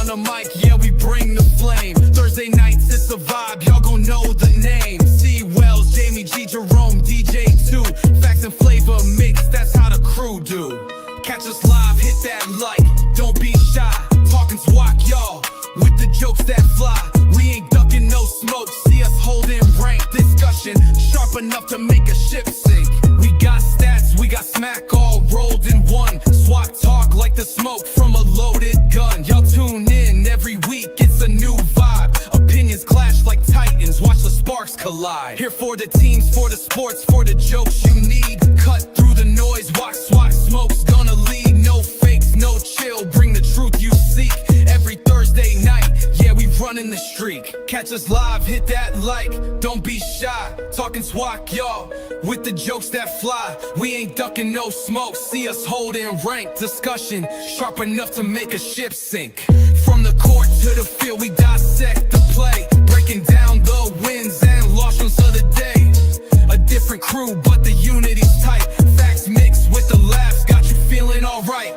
on the mic, yeah, we bring the flame. Thursday nights, it's a vibe, y'all gon' know the name. C. Wells, Jamie G. Jerome, DJ 2. Facts and flavor mix, that's how the crew do. Catch us live, hit that like, don't be shy. Talking SWAC, y'all, with the jokes that fly. We ain't ducking no smoke, see us holding rank. Discussion, sharp enough to make a ship sink. We got stats, we got smack all rolled in one. SWAC talk like the smoke from a loaded gun. Y'all tune in every week, it's a new vibe. Opinions clash like titans, watch the sparks collide. Here for the teams, for the sports, for the jokes you need. Cut through the noise, watch SWAC Smoke's gonna lead. No fakes, no chill, bring the truth you seek. Every Thursday night, yeah, we running the streak. Catch us live, hit that like, don't be shy. Talking SWAC, y'all, with the jokes that fly. We ain't ducking no smoke, see us holding rank. Discussion, sharp enough to make a ship sink. From the court to the field, we dissect the play. Breaking down the wins and losses of the day. A different crew, but the unity's tight. Facts mixed with the laughs, got you feeling alright.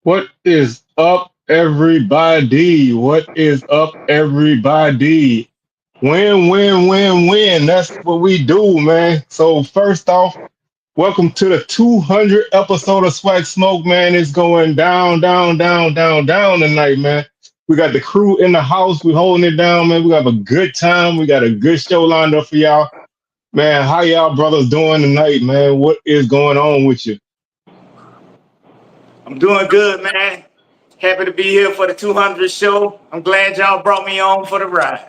What is up, everybody? What is up, everybody? Win. That's what we do, man. So first off, welcome to the 200 episode of SWAC Smoke, man. It's going down tonight, man. We got the crew in the house. We holding it down, man. We have a good time. We got a good show lined up for y'all. Man, how y'all brothers doing tonight, man? What is going on with you? I'm doing good, man. Happy to be here for the 200 show. I'm glad y'all brought me on for the ride.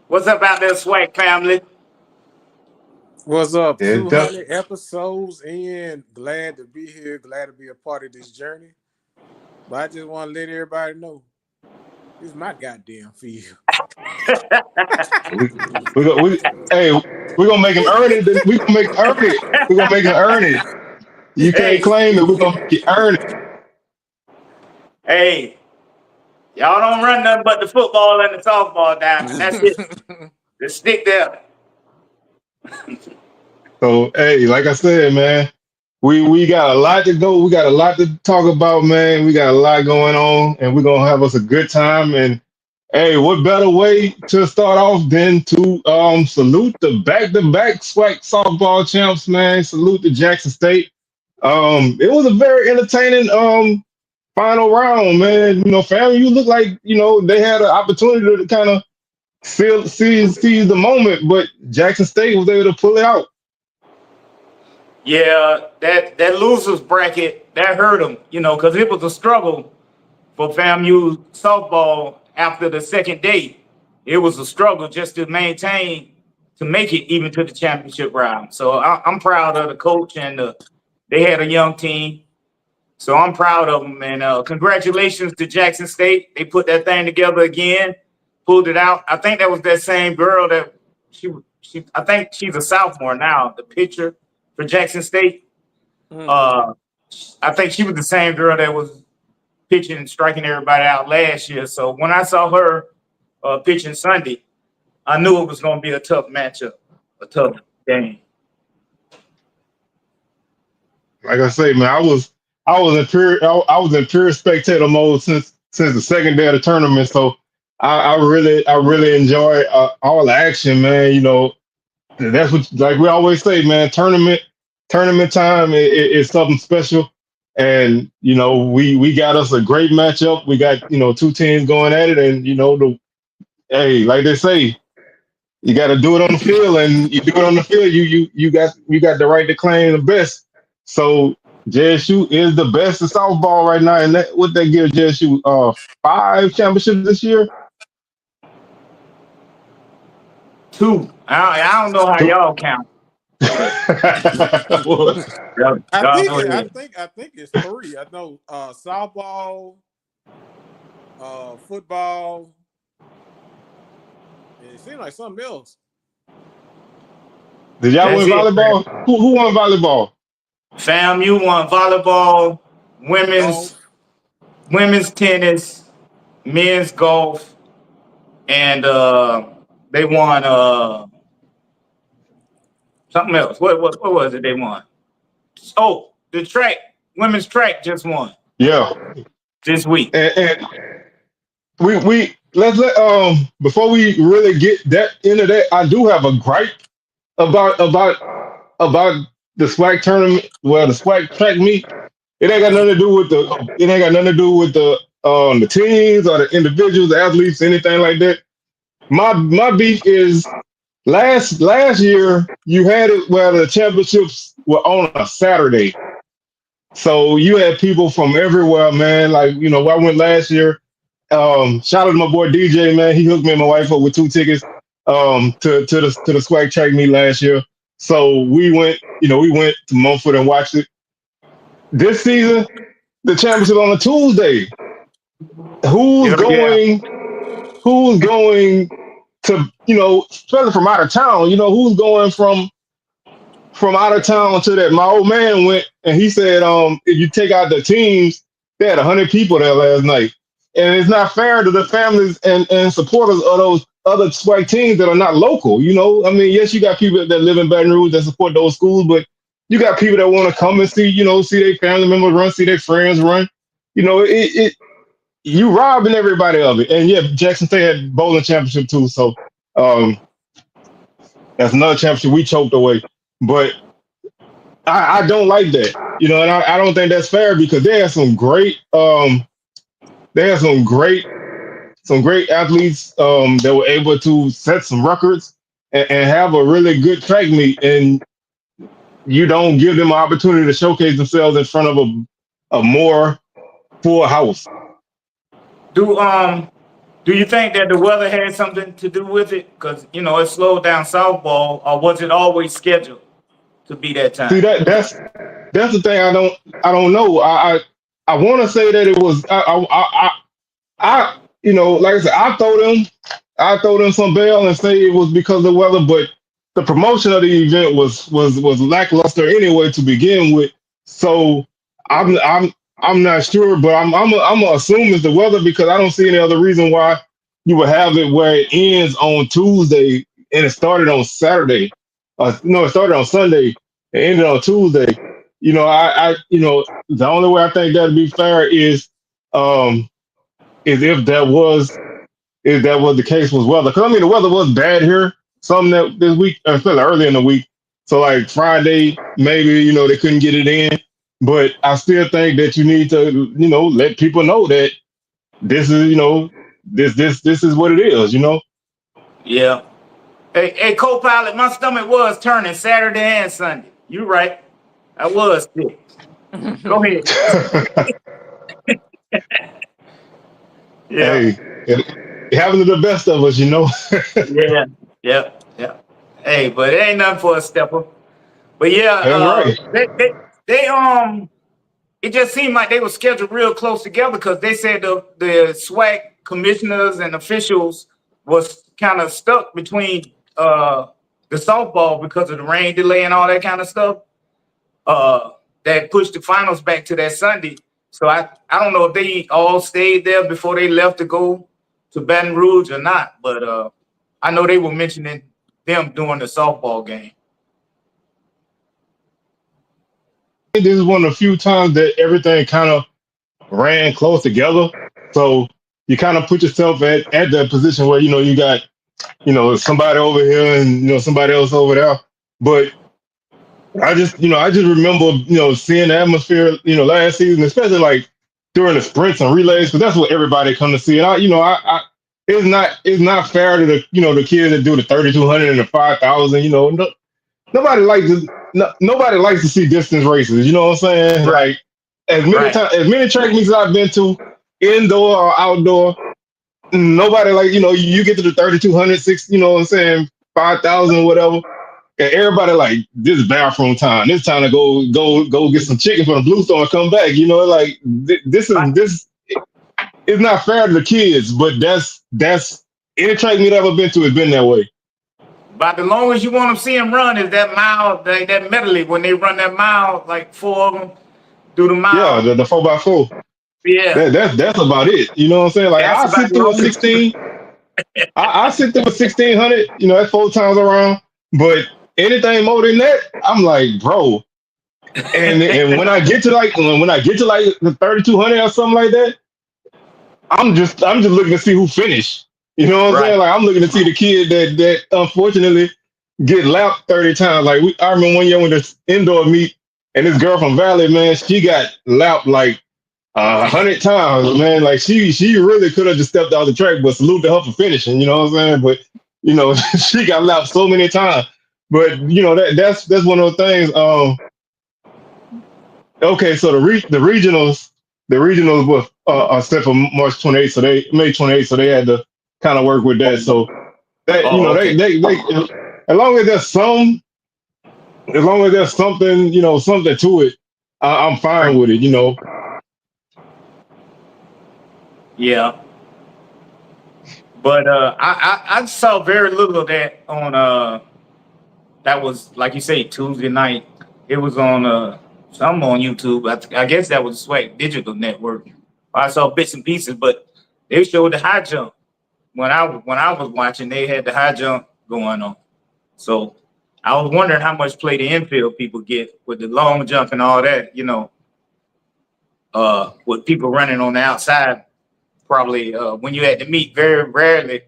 What's up out there, SWAC family? What's up? Yeah, 200 episodes in. Glad to be here. Glad to be a part of this journey. But I just want to let everybody know this is my goddamn field. Hey, we're gonna make him earn it. We're gonna make him earn it. We're gonna make him earn it. You can't claim it. We're gonna make you earn it. Hey, y'all don't run nothing but the football and the softball down. That's it. Just stick there. So, hey, like I said, man, we got a lot to go. We got a lot to talk about, man. We got a lot going on, and we're gonna have us a good time. And hey, what better way to start off than to salute the back-to-back SWAC softball champs, man. Salute to Jackson State. It was a very entertaining final round, man. You know, family, you look like, you know, they had an opportunity to kind of seize the moment, but Jackson State was able to pull it out. Yeah, that losers bracket, that hurt them, you know, because it was a struggle for FAMU softball after the second day. It was a struggle just to maintain, to make it even to the championship round. So I'm proud of the coach, and they had a young team. So I'm proud of them, and congratulations to Jackson State. They put that thing together again, pulled it out. I think that was that same girl that I think she's a sophomore now, the pitcher for Jackson State. I think she was the same girl that was pitching and striking everybody out last year. So when I saw her pitching Sunday, I knew it was going to be a tough matchup, a tough game. Like I say, man, I was in pure spectator mode since the second day of the tournament. So I really enjoy all the action, man. You know, that's what, like we always say, man. Tournament time is something special, and you know we got us a great matchup. We got, you know, two teams going at it, and you know, hey, like they say, you got to do it on the field, and you do it on the field. You got the right to claim the best. So JSU is the best in softball right now, and that what they give JSU 5 championships this year. 2. I don't know how Two. y'all count, but I y'all think go ahead. I think it's 3. I know softball, football, and it seems like something else. Did y'all That's win it. volleyball? Who won volleyball? FAMU won volleyball, Golf. women's tennis, men's golf, and they won something else. What was it they won? Oh, the track, women's track just won Yeah, this week. and we let's let before we really get that into that, I do have a gripe about the SWAC tournament. Well, the SWAC track meet. It ain't got nothing to do with the teams or the individuals, the athletes, anything like that. My beef is last year you had it where the championships were on a Saturday. So you had people from everywhere, man. Like, I went last year. Shout out to my boy DJ, man. He hooked me and my wife up with 2 tickets to the SWAC track meet last year. So we went to Mumford and watched it. This season, the championship on a Tuesday. Who's Yeah. going to, especially from out of town, who's going from out of town to that? My old man went and he said, if you take out the teams, they had 100 people there last night. And it's not fair to the families and supporters of those other SWAC teams that are not local. I mean, yes, you got people that live in Baton Rouge that support those schools, but you got people that want to come and see their family members run, see their friends run. You robbing everybody of it. And yeah, Jackson State had bowling championship too. So um, that's another championship we choked away. But I don't like that, and I don't think that's fair because they have some great athletes that were able to set some records and have a really good track meet, and you don't give them an opportunity to showcase themselves in front of a more full house. Do you think that the weather had something to do with it? Because it slowed down softball, or was it always scheduled to be that See, time? that's the thing I don't know. I want to say that it was like I said, I throw them some bail and say it was because of the weather, but the promotion of the event was lackluster anyway to begin with. So I'm not sure, but I'm gonna assume it's the weather because I don't see any other reason why you would have it where it ends on Tuesday and it started on Saturday. No, it started on Sunday and ended on Tuesday. The only way I think that'd be fair is if that was the case was weather. Because I mean the weather was bad here. Some that this week, especially early in the week. So like Friday, maybe they couldn't get it in. But I still think that you need to let people know that this is this is what it is. Yeah. Hey, co-pilot, my stomach was turning Saturday and Sunday. You right. I was sick. Go ahead. Yeah. Hey, it happens to the best of us. Yeah. Yeah. Hey, but it ain't nothing for a stepper. But yeah, That's right. they it just seemed like they were scheduled real close together because they said the SWAC commissioners and officials was kind of stuck between the softball because of the rain delay and all that kind of stuff. That pushed the finals back to that Sunday. So I don't know if they all stayed there before they left to go to Baton Rouge or not, but I know they were mentioning them during the softball game. This is one of the few times that everything kind of ran close together. So you kind of put yourself at that position where you got somebody over here and somebody else over there. But I just remember seeing the atmosphere last season, especially like during the sprints and relays, because that's what everybody come to see. And it's not fair to the the kids that do the 3,200 and the 5,000. Nobody likes no, nobody likes to see distance races. You know what I'm saying? Right. Like as many Right. times, as many track meets I've been to, indoor or outdoor, nobody like you get to the 3,200, you know what I'm saying, 5,000, whatever, and everybody like this is bathroom time. This time to go get some chicken from the Blue Store and come back. You know, like this. It's not fair to the kids, but that's any track meet I've ever been to has been that way. About the longest you want to see them run is that mile, that medley when they run that mile, like 4 of them do the Yeah, mile. the 4x4. Yeah, That's about it. You know what I'm saying? Like that's I about sit the through a longest. 16. I sit through a 1,600. You know, that's 4 times around. But anything more than that, I'm like, bro. And when I get to like the 3,200 or something like that, I'm just looking to see who finished. You know what I'm Right. saying? Like I'm looking to see the kid that unfortunately get lapped 30 times. Like I remember one year when this indoor meet and this girl from Valley, man, she got lapped like 100 times, man. Like she really could have just stepped out the track, but salute to her for finishing. You know what I'm saying? But she got lapped so many times. But that's one of those things. Okay, so the regionals were are set for March 28th, so they May 28th, so they had to kind of work with that. So that Oh, okay. they as long as there's something something to it, I'm fine with it. Yeah, but I saw very little of that on that was like you say Tuesday night. It was on some on YouTube. I guess that was SWAC Digital Network. I saw bits and pieces, but they showed the high jump when I was watching. They had the high jump going on, so I was wondering how much play the infield people get with the long jump and all that. With people running on the outside. Probably when you at the meet, very rarely,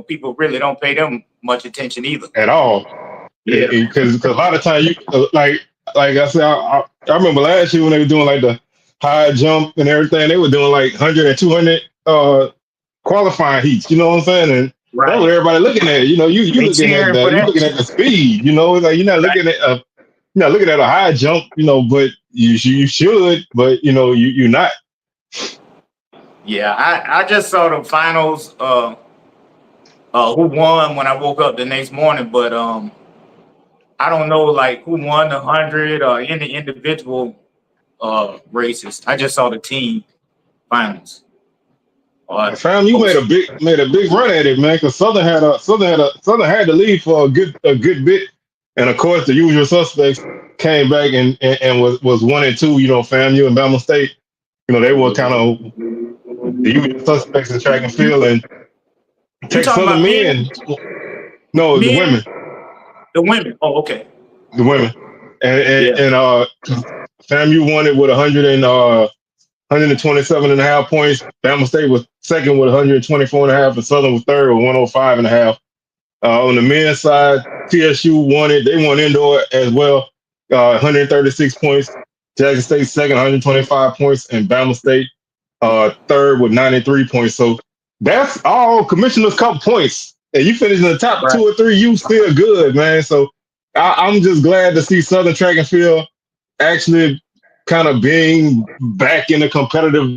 people really don't pay them much attention either. At all. Yeah. Because a lot of times you like I said, I remember last year when they were doing like the high jump and everything, they were doing like 100 and 200 qualifying heats. You know what I'm saying? And that's what Right. everybody looking at. You They looking at cheering for you that. looking at the speed. Like you're not Right. looking at a high jump. But you should, but you're not. Yeah, I just saw the finals. Who won when I woke up the next morning, but I don't know like who won the 100 or any individual races. I just saw the team finals. Uh, Fam, you most, made a big run at it, man. Because Southern had to lead for a good bit, and of course the usual suspects came back and was 1 and 2. FAMU and Bama State. They were kind of the usual suspects in track and field, and you take talking Southern about men? men. No, the Men? women, The women? Oh, okay. the women, and Yeah. and, and FAMU won it with 127.5 points. Bama State was second with 124.5, and Southern was third with 105.5. On the men's side, TSU won it. They won indoor as well, 136 points. Jackson State second, 125 points, and Bama State third with 93 points. So that's all Commissioner's Cup points. And you finish in the top Right. 2 or 3, you still good, man. So I'm just glad to see Southern Track and Field actually kind of being back in a competitive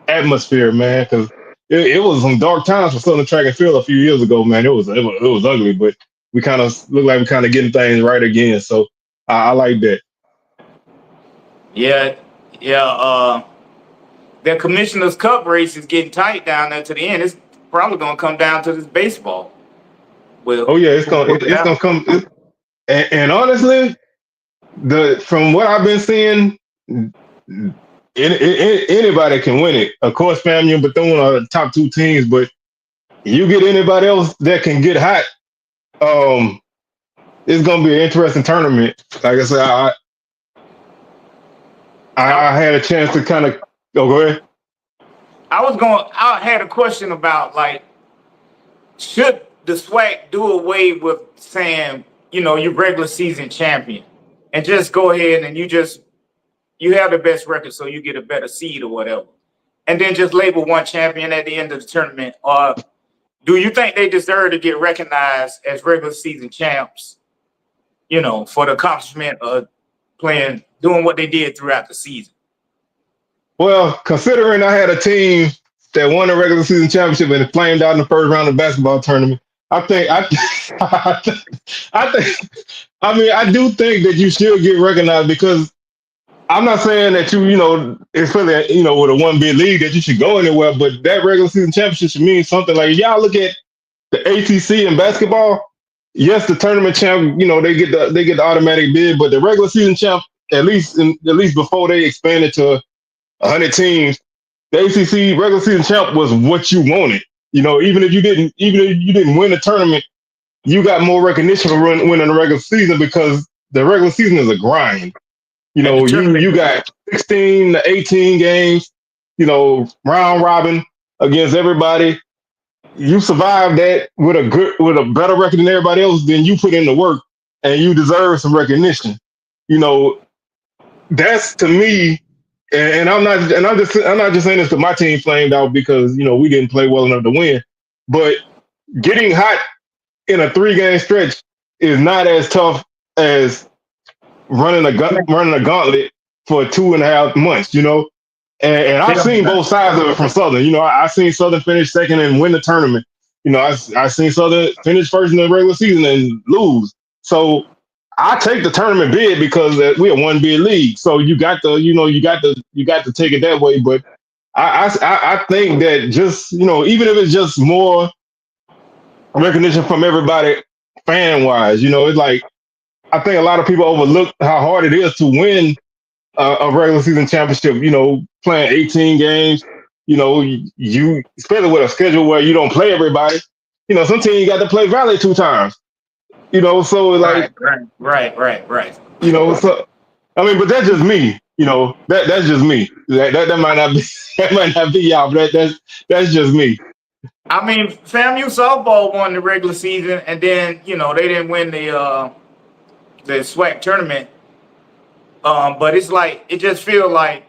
atmosphere, man. Because it was some dark times for Southern Track and Field a few years ago, man. It was ugly, but we kind of look like we're kind of getting things right again. So I like that. Yeah. Yeah. The Commissioner's Cup race is getting tight down there to the end. It's probably going to come down to this baseball. Oh Well, yeah, it's gonna come. And honestly, from what I've been seeing, anybody can win it. Of course, FAMU and Bethune are the top 2 teams, but you get anybody else that can get hot. It's gonna be an interesting tournament. Like I said, I had a chance to kind of go ahead. I had a question about like, should the SWAC do away with saying, you regular season champion and just go ahead and you have the best record, so you get a better seed or whatever, and then just label one champion at the end of the tournament? Or do you think they deserve to get recognized as regular season champs for the accomplishment of doing what they did throughout the season. Well, considering I had a team that won the regular season championship and flamed out in the first round of the basketball tournament, I think I mean I do think that you should get recognized because I'm not saying that especially with a one bid league that you should go anywhere, but that regular season championship should mean something. Like if y'all look at the ACC in basketball, yes, the tournament champ, they get the automatic bid, but the regular season champ, at least before they expanded to 100 teams, the ACC regular season champ was what you wanted. Even if you didn't win the tournament, you got more recognition for winning the regular season because the regular season is a grind. You got 16 to 18 games, round robin against everybody. You survived that with a better record than everybody else, then you put in the work and you deserve some recognition. That's to me, and I'm not just saying this because my team flamed out because we didn't play well enough to win, but getting hot in a 3-game stretch is not as tough as running a gauntlet for 2.5 months. And I've seen both sides of it from Southern. I've seen Southern finish second and win the tournament. I've seen Southern finish first in the regular season and lose. So I take the tournament bid because we're a one bid league. So you got to take it that way. But I think that just even if it's just more recognition from everybody fan wise, it's like I think a lot of people overlook how hard it is to win a regular season championship, playing 18 games, you especially with a schedule where you don't play everybody, some team you got to play Valley 2 times, so like, right. So, I mean, but that's just me, that's just me. That might not be, that might not be y'all, but that's just me. I mean, FAMU softball won the regular season and then, they didn't win the SWAC tournament. But it's like it just feels like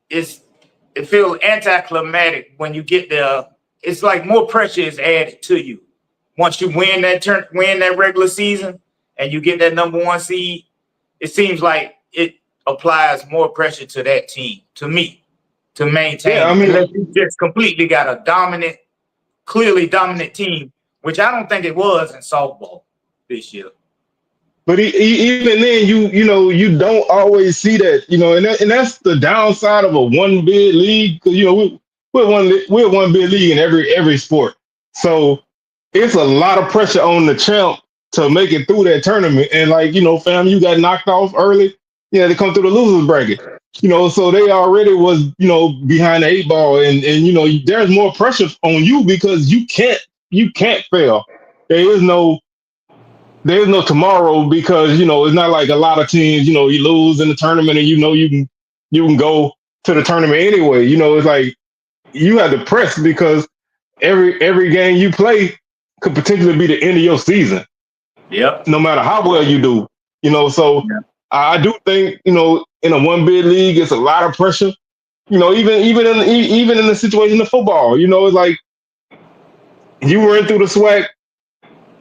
it feels anticlimactic when you get there. It's like more pressure is added to you once you win that regular season and you get that number 1 seed. It seems like it applies more pressure to that team, to me, to maintain. Yeah, I mean, you just completely got a clearly dominant team, which I don't think it was in softball this year. But even then, you don't always see that, and that's the downside of a one bid league. Because we're one bid league in every sport, so it's a lot of pressure on the champ to make it through that tournament. And fam, you got knocked off early. They come through the losers bracket. So they already was behind the 8 ball, and there's more pressure on you because you can't fail. There's no tomorrow because it's not like a lot of teams. You lose in the tournament and you can go to the tournament anyway. It's like you have to press because every game you play could potentially be the end of your season. Yep. No matter how well you do. So yeah. I do think in a one bid league it's a lot of pressure. Even in the situation of football. It's like you ran through the SWAC.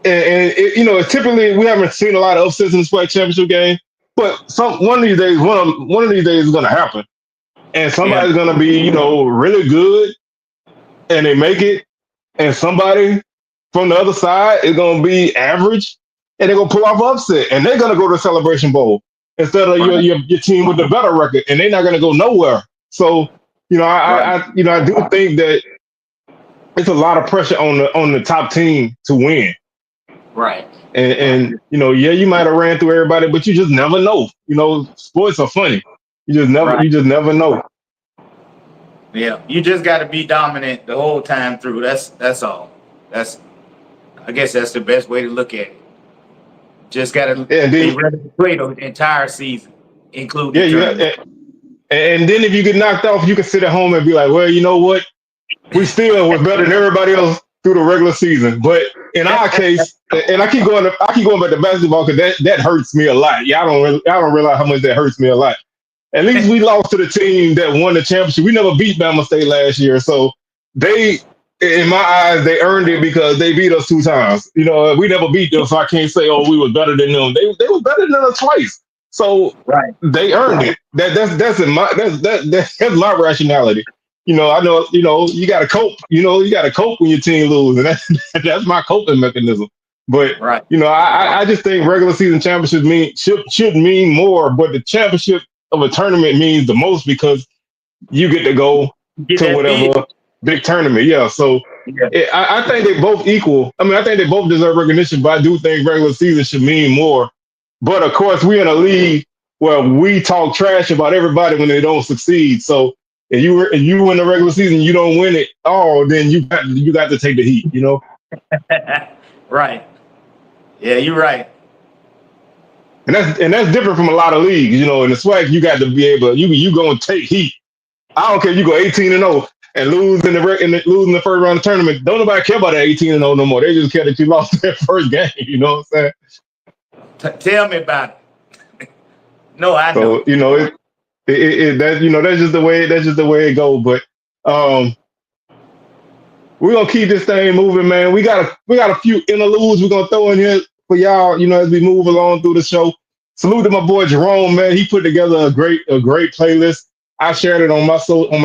And it's typically we haven't seen a lot of upsets in the SWAC championship game, but one of these days is going to happen, and somebody's going to be really good, and they make it, and somebody from the other side is going to be average, and they're going to pull off an upset, and they're going to go to the Celebration Bowl instead of your team with the better record, and they're not going to go nowhere. So I do think that it's a lot of pressure on the top team to win. Right. And you might have ran through everybody, but you just never know. Sports are funny. You just never know. Yeah, you just got to be dominant the whole time through. That's all. I guess that's the best way to look at it. Just got to be ready to play the entire season, including. And then if you get knocked off, you can sit at home and be like, well, you know what? We still were better than everybody else through the regular season. But in our case, and I keep going back to basketball because that hurts me a lot. I don't realize how much that hurts me a lot. At least we lost to the team that won the championship. We never beat Bama State last year, so they in my eyes, they earned it because they beat us 2 times. You know, we never beat them, so I can't say, oh, we were better than them. They were better than us twice, so Right. they earned it. That's in my that's my rationality. I know. You got to cope. You got to cope when your team lose, and that's my coping mechanism. But Right. I just think regular season championships should mean more, but the championship of a tournament means the most because you get to go Get to that feel. whatever big tournament. Yeah. So Yeah. I think they both equal. I mean, I think they both deserve recognition, but I do think regular season should mean more. But of course, we're in a league where we talk trash about everybody when they don't succeed. So if you win the regular season, you don't win it all, then you got to take the heat. Right. Yeah, you're right. And that's different from a lot of leagues. In the SWAC, you got to be able you go and take heat. I don't care. You go 18-0 and lose lose in the first round of the tournament. Don't nobody care about that 18-0 no more. They just care that you lost that first game. You know what I'm saying? Tell me about it. No, I know. So that's just the way it goes. But we're gonna keep this thing moving, man. We got a few interludes we're gonna throw in here for y'all. As we move along through the show. Salute to my boy Jerome, man. He put together a great playlist. I shared it on my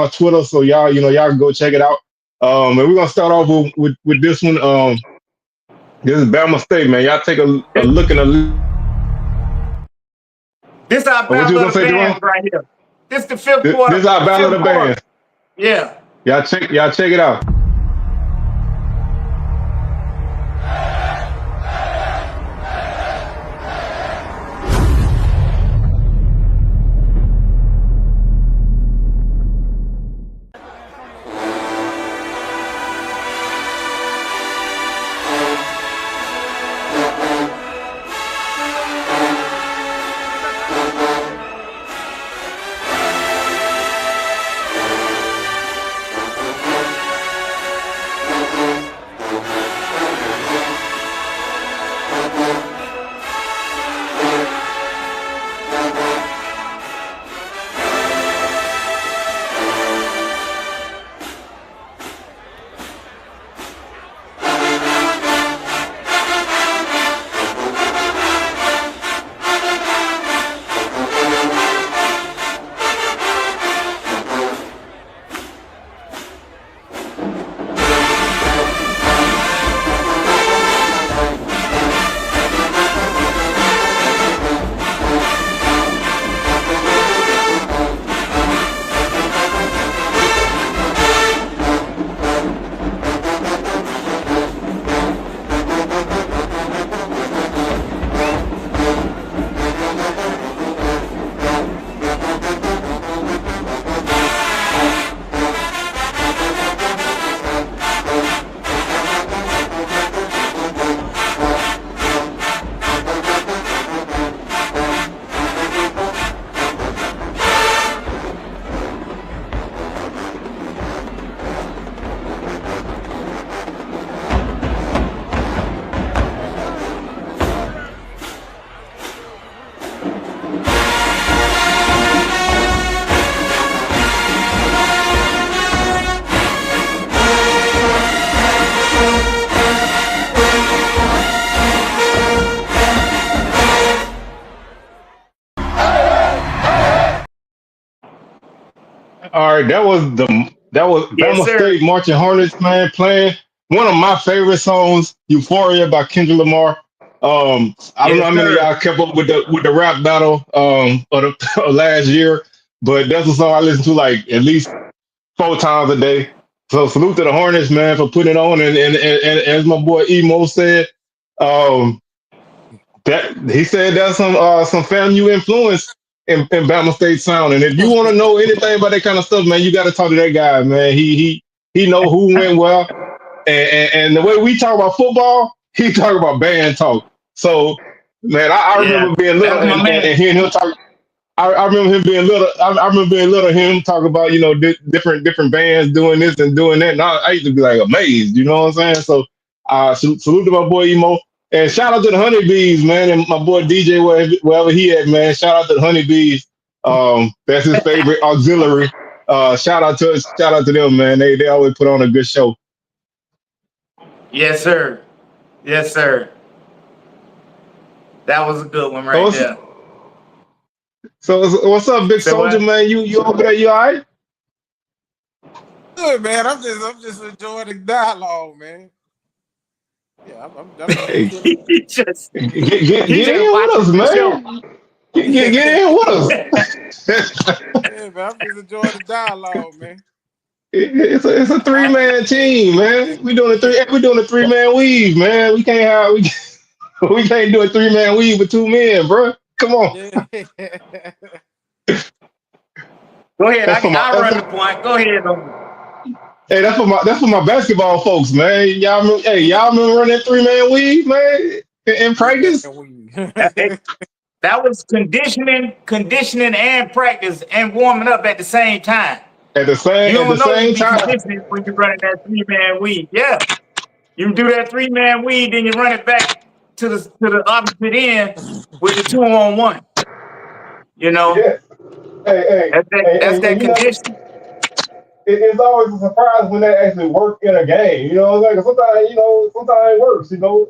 Twitter, so y'all can go check it out. And we're gonna start off with this one. This is Bama State, man. Y'all take a look at This our what you battle gonna of the say, Jerome? bands right here. This the fifth quarter. This is our battle of the bands. Yeah. Y'all check it out. All right, that was Yes, Bama sir. State Marching Hornets, man, playing one of my favorite songs, "Euphoria" by Kendrick Lamar. I don't know Yes, how many of sir. y'all kept up with the rap battle of the of last year, but that's a song I listen to like at least 4 times a day. So salute to the Hornets, man, for putting it on. And as my boy Emo said, um, that he said that's some FAMU influence in Bama State sound. And if you want to know anything about that kind of stuff, man, you got to talk to that guy, man. He know who went well, and the way we talk about football, he talk about band talk. So, man, I Yeah. remember being little That's my man. and hearing him talk. I remember him being little. I remember being little. Him talk about different bands doing this and doing that. And I used to be like amazed. You know what I'm saying? So, salute to my boy Emo, and shout out to the Honeybees, man, and my boy DJ wherever he at, man. Shout out to the Honeybees. That's his favorite auxiliary. Shout out to them, man. They always put on a good show. Yes, sir. Yes, sir. That was a good one So right there. what's up, big So soldier, what? man? You over there? You all right? Good, man. I'm just enjoying the dialogue, man. Yeah, I'm Hey, feeling. he just he get just in with us, watching the show. man. Get in with us. Yeah, man. I'm just enjoying the dialogue, man. It's a I 3-man team, man. We doing a 3-man weave, man. We can't have we can't do a 3-man weave with 2 men, bro. Come on. yeah. Go ahead. That's for my I'll run the point. Go ahead. hey, that's for my basketball folks, man. Y'all remember running that 3-man weave, man, in practice? That that was conditioning and practice and warming up at the same time. You At the don't know you same be time. conditioning when you're running that 3-man weave. Yeah. You do that 3-man weave, then you run it back to the opposite end with the 2-on-1. You know, Yeah. that's that And you know, conditioning. it's always a surprise when that actually work in a game. You know, like sometimes it works. You know,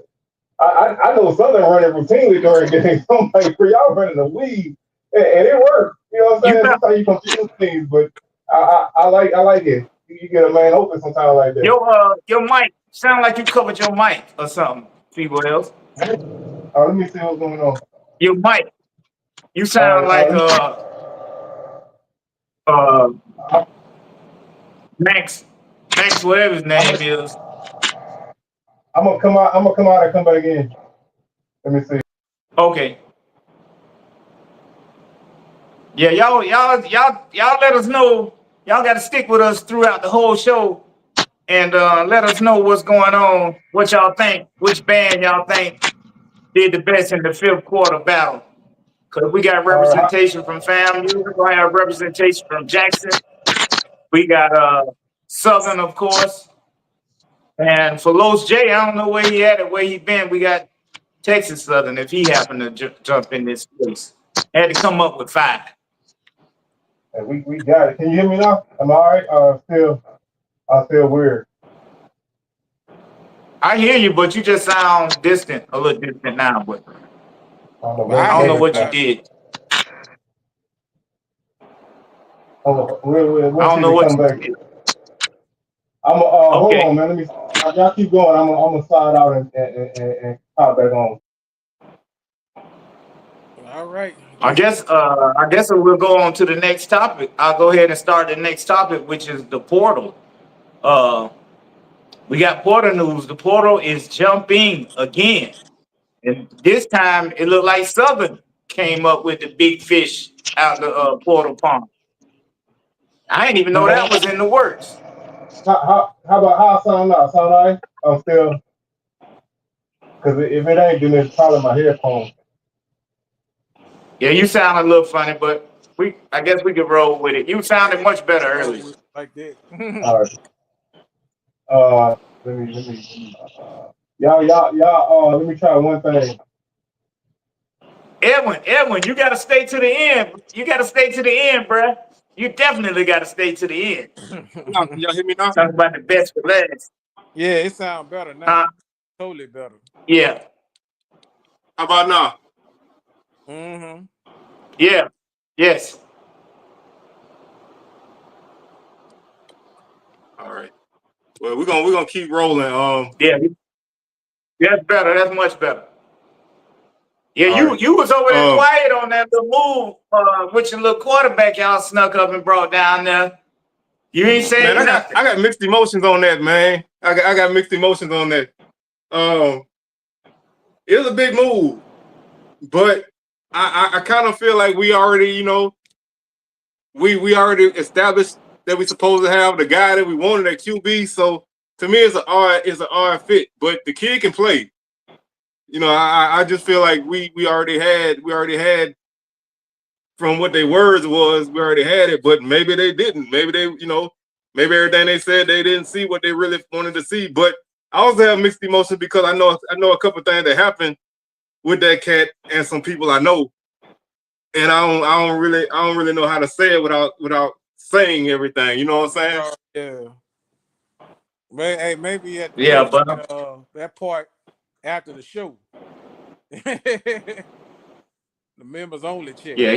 I know Southern running routinely during games. I'm like, for y'all running the weed, and it works. You know what I'm You saying? got Sometimes you confuse things, but I like it. You get a man open sometimes like that. your mic sound like you covered your mic or something. People else, Let me see what's going on. your mic. You All sound right, like uh Max whatever his name is. I'm gonna come out. I'm gonna come out and come back in. Let me see. Okay. Yeah, y'all let us know. Y'all got to stick with us throughout the whole show and let us know what's going on, what y'all think, which band y'all think did the best in the fifth quarter battle. Because we got All right. representation from FAMU, we're going to have representation from Jackson. We got Southern, of course. And for Los J, I don't know where he at or where he been. We got Texas Southern if he happened to jump in this place. Had to come up with 5. And we got it. Can you hear me now? Am I all right? I still weird. I hear you, but you just sound distant, a little distant now. But I don't know. But I I don't know hear what you you. did. I We'll don't see if know he what come you back. did. I'm hold Okay. on, man. Let me. Y'all keep going. I'm gonna slide out and pop back on. All right. I guess we'll go on to the next topic. I'll go ahead and start the next topic, which is the portal. Uh, we got portal news. The portal is jumping again, and this time it looked like Southern came up with the big fish out the portal pond. I didn't even know that was in the works. How about how I sound now? Sound all right? I'm still because if it ain't, then it's probably my headphones. Yeah, you sound a little funny, but I guess we could roll with it. You sounded much better Roll earlier. with it like that. All right. Let me. Y'all. Let me try one thing. Edwin, you got to stay to the end. You got to stay to the end, bruh. You definitely got to stay to the end. Now, can y'all hear me now? Talk about the best for last. Yeah, it sounds better now. Huh? Totally better. Yeah. How about now? Mm-hmm. Yeah. Yes. All right. Well, we're gonna keep rolling. Yeah. That's better. That's much better. Yeah, All right. you was over there Um, quiet on that little move, with your little quarterback y'all snuck up and brought down there. You ain't man, saying nothing. I got mixed emotions on that, man. I got mixed emotions on that. Um, it was a big move, but I kind of feel like we already, we already established that we supposed to have the guy that we wanted at QB. So to me, it's an odd fit. But the kid can play. I just feel like we already had from what their words was, we already had it, but maybe they didn't. Maybe maybe everything they said they didn't see what they really wanted to see. But I also have mixed emotions because I know a couple of things that happened with that cat and some people I know, and I don't really know how to say it without saying everything. You know what I'm saying? Yeah. Hey, maybe at Yeah, maybe but that part after the show. The members only check. yeah,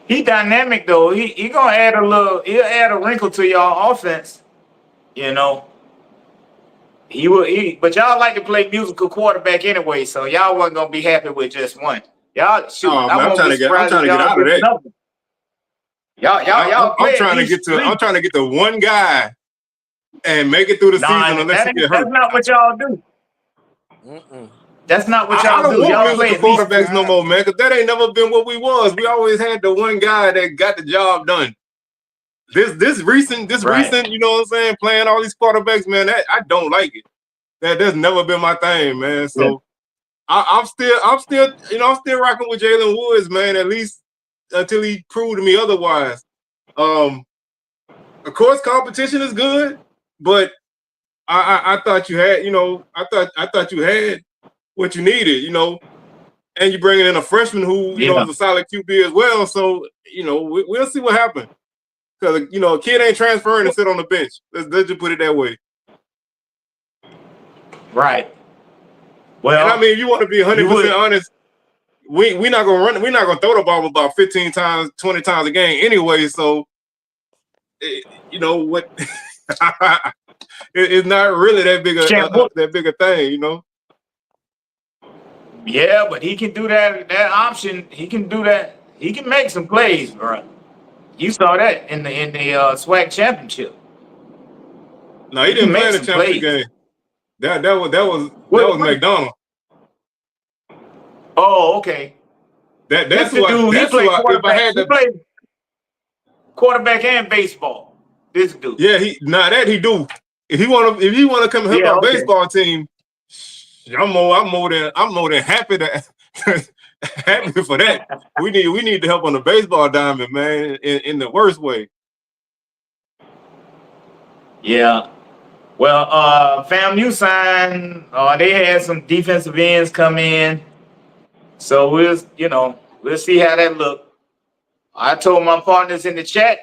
he dynamic though. He gonna add a little. He'll add a wrinkle to y'all offense. You know, he will. But y'all like to play musical quarterback anyway, so y'all wasn't gonna be happy with just one. Y'all shoot. Oh I man, won't be I'm surprised trying if to get y'all out of get that. another. Y'all I'm play at trying to least get to three. I'm trying to get to one guy and make it through the Nah, season unless he get that's hurt. not what y'all do. Mm-mm. That's not what I y'all don't do. want Y'all play musical at least quarterbacks three. no more, man, because that ain't never been what we was. We always had the one guy that got the job done. This recent, Right. you know what I'm saying, playing all these quarterbacks, man, I don't like it. That's never been my thing, man. Yeah. So I'm still, I'm still rocking with Jalen Woods, man, at least until he proved to me otherwise. Of course, competition is good, but I thought you had, I thought you had what you needed, and you're bringing in a freshman who, Yeah. is a solid QB as well. So, we'll see what happens. Because, a kid ain't transferring to sit on the bench. Let's just put it that way. Right. And I Well, mean, if you want to be 100% honest, we're not gonna run. We're not gonna throw the ball about 15 times, 20 times a game anyway. So, you know what? It's not really that big a thing. Yeah, but he can do that. That option, he can do that. He can make some plays, bro. You saw that in the SWAC championship. No, he He can didn't play make in the some championship plays. game. That What? was McDonald. Oh, okay. This That's the why dude. He that's played why if I quarterback. had He to, played quarterback and baseball. This dude. yeah, he do. If he wanna come help Yeah. our Okay. baseball team, I'm more than happy to happy for that. We need to help on the baseball diamond, man, in the worst way. Yeah. Well, FAMU signed. They had some defensive ends come in, so we'll see how that look. I told my partners in the chat,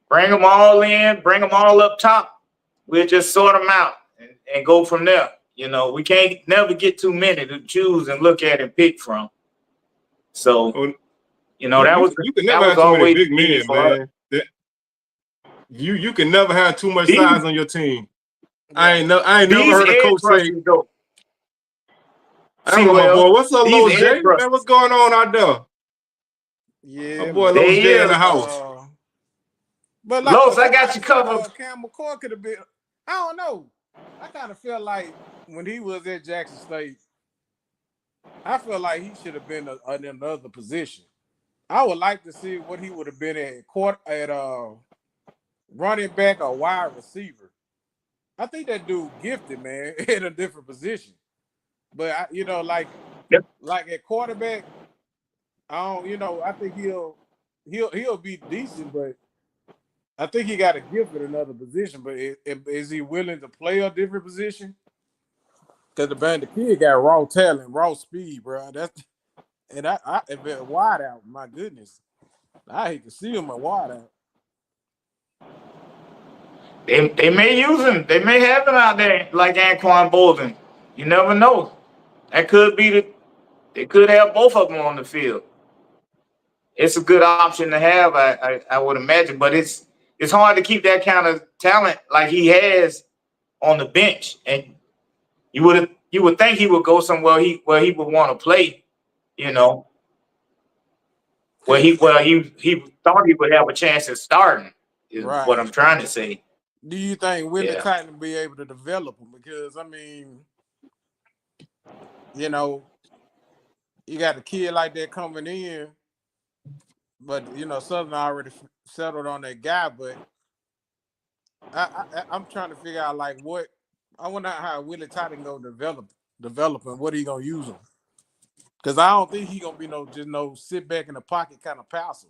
bring them all in, bring them all up top. We'll just sort them out and go from there. We can't never get too many to choose and look at and pick from. So, Oh, that was you can that never was have too many always big the key men, for us. man. You can never have too much These size on your team. Yeah. I ain't never these heard a edge coach say, rushers though. "I See, know my boy. well, What's up, these Los edge J? Man, rushers, what's going on out there? My Yeah, boy man. Los they J in the is. house." But like Los, I but got I you think covered. Cam McCoy could have been. I don't know. I kind of feel like when he was at Jackson State, I feel like he should have been in another position. I would like to see what he would have been at running back or wide receiver. I think that dude gifted, man, in a different position. But Yep. like at quarterback, I don't, I think he'll be decent, but I think he got a gift at another position. But is he willing to play a different position? Because the kid got raw talent, raw speed, bro. I if it wide out, my goodness, I hate to see him a wide out. They may use him. They may have him out there like Anquan Bolden. You never know. That could be they could have both of them on the field. It's a good option to have, I would imagine, but it's hard to keep that kind of talent like he has on the bench. And you would think he would go somewhere where he would want to play, you know, he thought he would have a chance at starting, is what Right. I'm trying to say. Do you think Willie Yeah. Titan will be able to develop him? Because I mean, you know, you got a kid like that coming in, but Southern already settled on that guy. But I'm trying to figure out like what I wonder how Willie Titan go develop and what he gonna use him. Because I don't think he gonna be no sit back in the pocket kind of passer.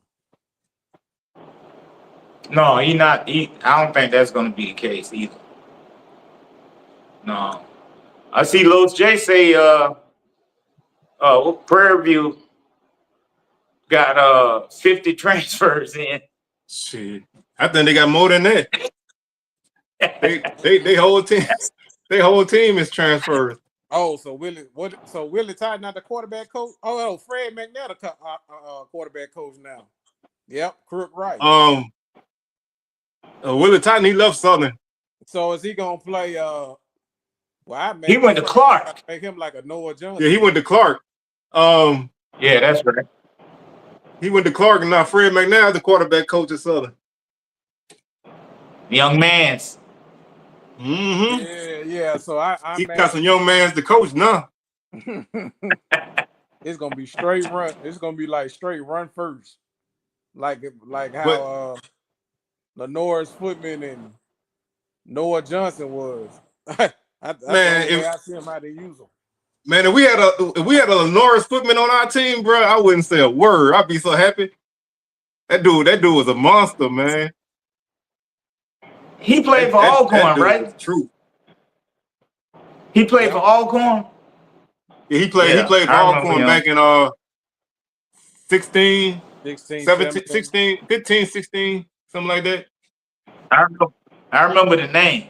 No, he not. I don't think that's going to be the case either. No, I see Los J say, Prairie View got 50 transfers in. Shit, I think they got more than that. They whole team. They whole team is transfers. Oh, so Willie Todd not the quarterback coach? Oh, Fred McNair the quarterback coach now. Yep, Crook right. Willie Totten, he left Southern. So is he gonna play? He went to Clark. Make him like a Noah Johnson. Yeah, he went to Clark. Yeah, that's right. He went to Clark, and now Fred McNair is the quarterback coach at Southern. Young man's. Mm-hmm. Yeah. So he got some young man's to coach now. It's gonna be straight run. It's gonna be like straight run first, like how Lenore's Footman and Noah Johnson was. I see him how they use them. Man, if we had a Lenore's Footman on our team, bro, I wouldn't say a word. I'd be so happy. That dude was a monster, man. He played for Alcorn, right? True. He played for Alcorn. Yeah, he played for Alcorn back in 16, 15, 16, something like that. I remember the name.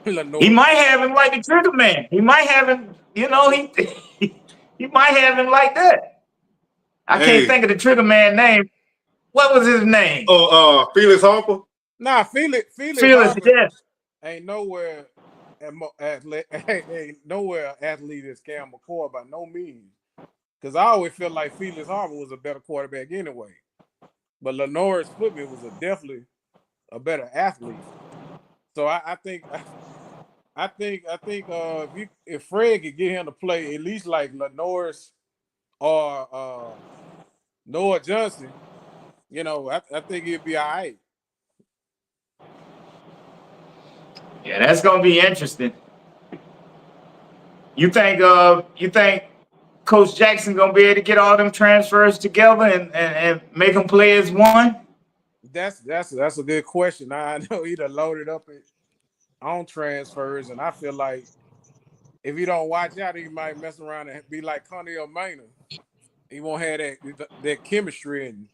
He might have him like the Trigger Man. He might have him, he might have him like that. I can't think of the Trigger Man name. What was his name? Oh, Felix Harper. Nah, Felix Harper ain't nowhere athlete as Cam McCoy by no means. Because I always feel like Felix Harper was a better quarterback anyway. But Lenore's Footman was definitely a better athlete. So I think if Fred could get him to play at least like Lenore's or Noah Johnson, I think he'd be all right. Yeah, that's gonna be interesting. You think Coach Jackson gonna be able to get all them transfers together and make them play as one? That's a good question. I know he done loaded up on transfers, and I feel like if he don't watch out, he might mess around and be like Connell Maynard. He won't have that chemistry and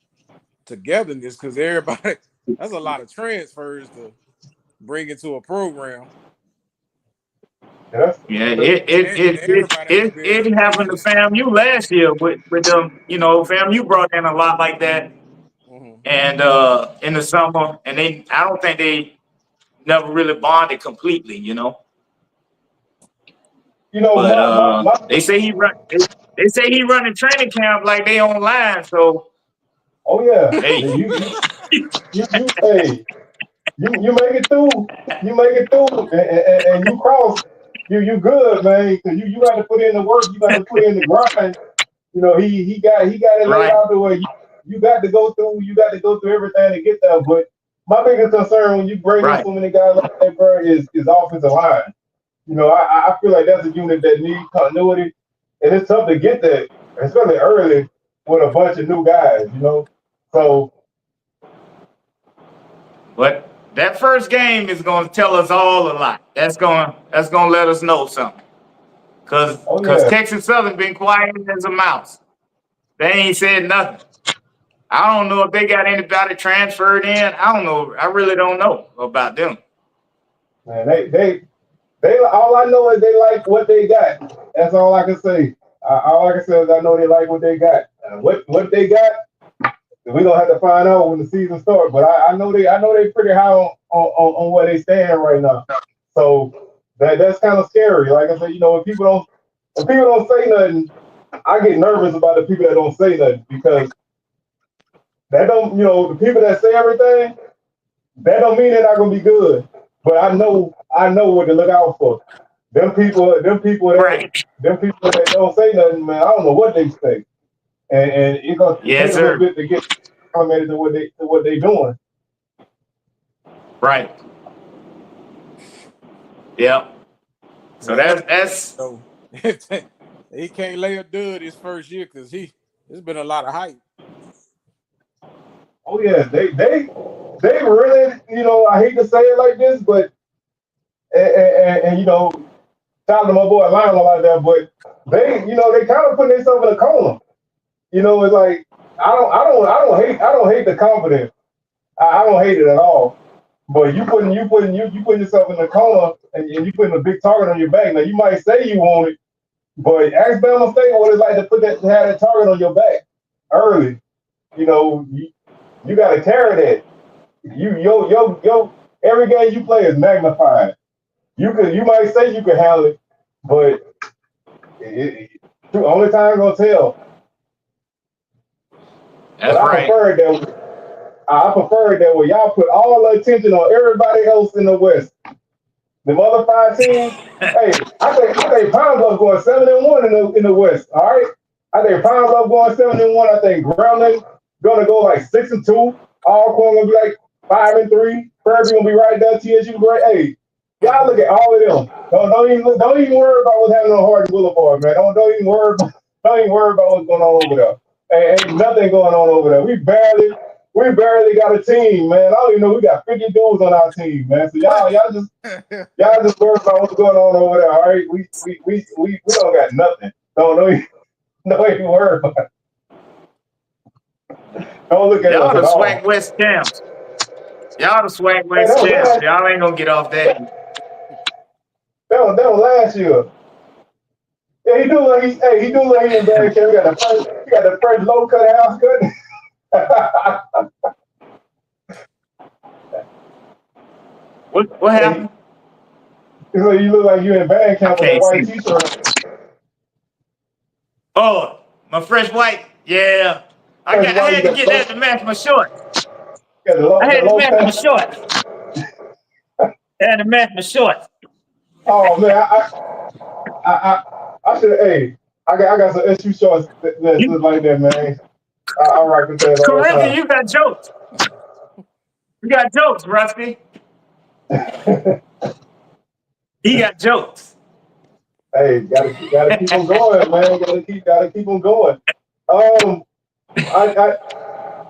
togetherness because everybody. That's a lot of transfers to bring into a program. It happened to FAMU last year with them. FAMU brought in a lot like that, and in the summer, and I don't think they never really bonded completely. They say he run. They say he running training camp like they online. So. Oh yeah. Hey. You make it through. You make it through, and you cross. You good, man. Cause you got to put in the work. You got to put in the grind. He got it laid out the way. You got to go through. You got to go through everything to get there. But my biggest concern when you bring in so many guys like that, bro, is offensive line. I feel like that's a unit that needs continuity, and it's tough to get that, especially early with a bunch of new guys. So. But that first game is going to tell us all a lot. That's going to let us know something. Because Texas Southern been quiet as a mouse. They ain't said nothing. I don't know if they got anybody transferred in. I don't know. I really don't know about them. Man, they all I know is they like what they got. That's all I can say. All I can say is I know they like what they got. What they got, we're gonna have to find out when the season starts. But I know they pretty high on where they stand right now. So that's kind of scary. Like I said, if people don't say nothing, I get nervous about the people that don't say nothing because that don't, the people that say everything, that don't mean they're not gonna be good. But I know what to look out for. Them people that don't say nothing, man, I don't know what they say. And it's gonna take a little bit to get acclimated to what they doing. Right. Yeah. So that's he can't lay a dud his first year because there's been a lot of hype. Oh yeah, they really, I hate to say it like this, but and shout out to my boy Lionel out there, but they kind of putting themselves in a corner. It's like I don't hate the confidence. I don't hate it at all. But you putting yourself in the corner and you putting a big target on your back. Now you might say you want it, but ask Bama State what it's like to have that target on your back early. You got to carry that. Yo, every game you play is magnified. You might say you can handle it, but only time gonna tell. That's But right. I prefer that when y'all put all the attention on everybody else in the West. The other 5 teams, hey, I think Pine Bluff going 7-1 in the West. All right, I think Pine Bluff going 7-1. I think Grambling gonna go like 6-2. Alcorn gonna be like 5-3. Prairie gonna be right there. TSU great. Hey, y'all look at all of them. Don't even worry about what's happening on Hardin Boulevard, man. Don't even worry about what's going on over there. Ain't nothing going on over there. We barely got a team, man. I don't even know we got 50 dudes on our team, man. So y'all just worry about what's going on over there. All right, we don't got nothing. Don't even worry about it. Don't look at Y'all us the at all. SWAC West champs. Y'all the SWAC Hey, West champs. Y'all ain't gonna get off that. That was last year. Yeah, he do like he in bad shape. He got the first low cut house cut. What happened? So you look like you in band camp with that can't white see. t-shirt. Oh, my fresh white. Yeah, I First white, you had to got get that to match my shorts. the I had to low match my cut. shorts. I had to match my shorts. Oh man, I should. Hey, I got some SU shorts that's You, just like that, man. I rock with that all Corinthian, the you got jokes. You got jokes, Rusty. time. He got jokes. Hey, gotta keep them going, man. Gotta keep them going. Um, I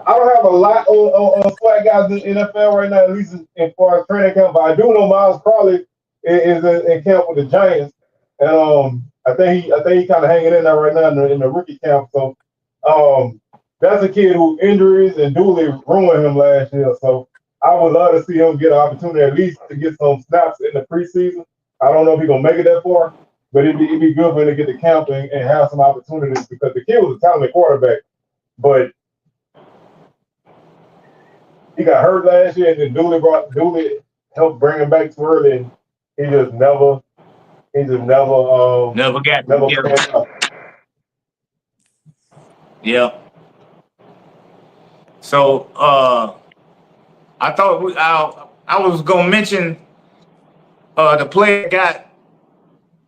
don't have a lot on SWAT guys in the NFL right now, at least in far as training camp. But I do know Miles Crowley is in camp with the Giants, and I think he kind of hanging in there right now in the rookie camp. So that's a kid who injuries and Dooley ruined him last year. So I would love to see him get an opportunity at least to get some snaps in the preseason. I don't know if he's gonna make it that far, but it'd be good for him to get to camp and have some opportunities because the kid was a talented quarterback, but he got hurt last year, and then Dooley helped bring him back too early, and he just never Never got together. panned out. Yeah. So I thought I was gonna mention the player got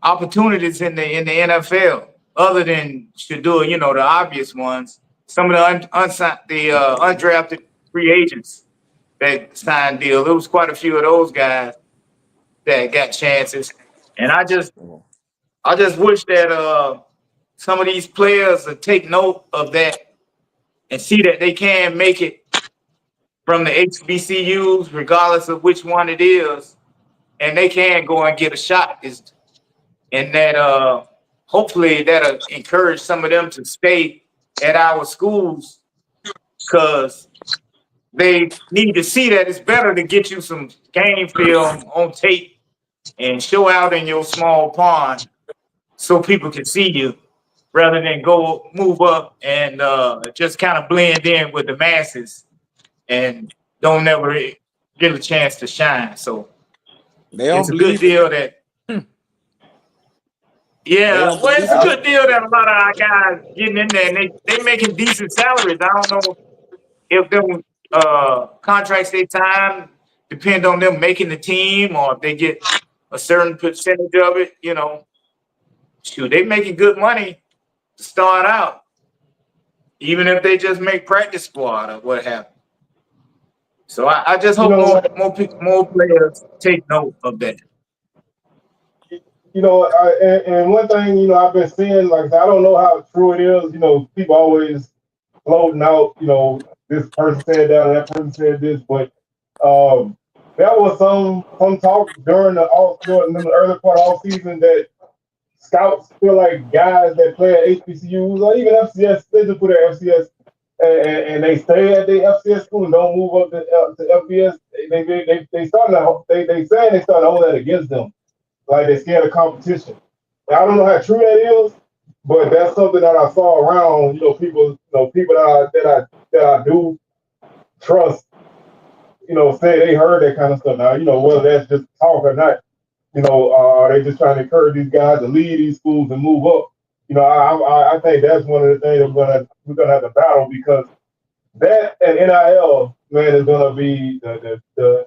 opportunities in the NFL other than Shadua, the obvious ones. Some of the undrafted free agents that signed deals. There was quite a few of those guys that got chances, and I just wish that some of these players would take note of that and see that they can make it from the HBCUs, regardless of which one it is, and they can go and get a shot. And that hopefully that'll encourage some of them to stay at our schools because they need to see that it's better to get you some game film on tape and show out in your small pond so people can see you rather than go move up and just kind of blend in with the masses and don't ever get a chance to shine. So They it's don't a good believe it. deal that don't well, it's believe a it. good deal that a lot of our guys getting in there and they making decent salaries. I don't know if them contracts they time depend on them making the team or if they get a certain percentage of it, Shoot, they making good money to start out, even if they just make practice squad or what have you. So I just You hope know what? more players take note of that. And one thing I've been seeing, like I said, I don't know how true it is. People always floating out. This person said that, and that person said this, but there was some talk during the early part of off season that scouts feel like guys that play at HBCUs or even FCS, they just put at FCS, and they stay at the FCS school and don't move up to FBS. They starting to they saying they starting to hold that against them, like they scared of competition. Now, I don't know how true that is, but that's something that I saw around. People that I do trust. Say they heard that kind of stuff. Now, whether that's just talk or not. Are they just trying to encourage these guys to leave these schools and move up? I think that's one of the things that we're gonna have to battle, because that and NIL, man, is gonna be the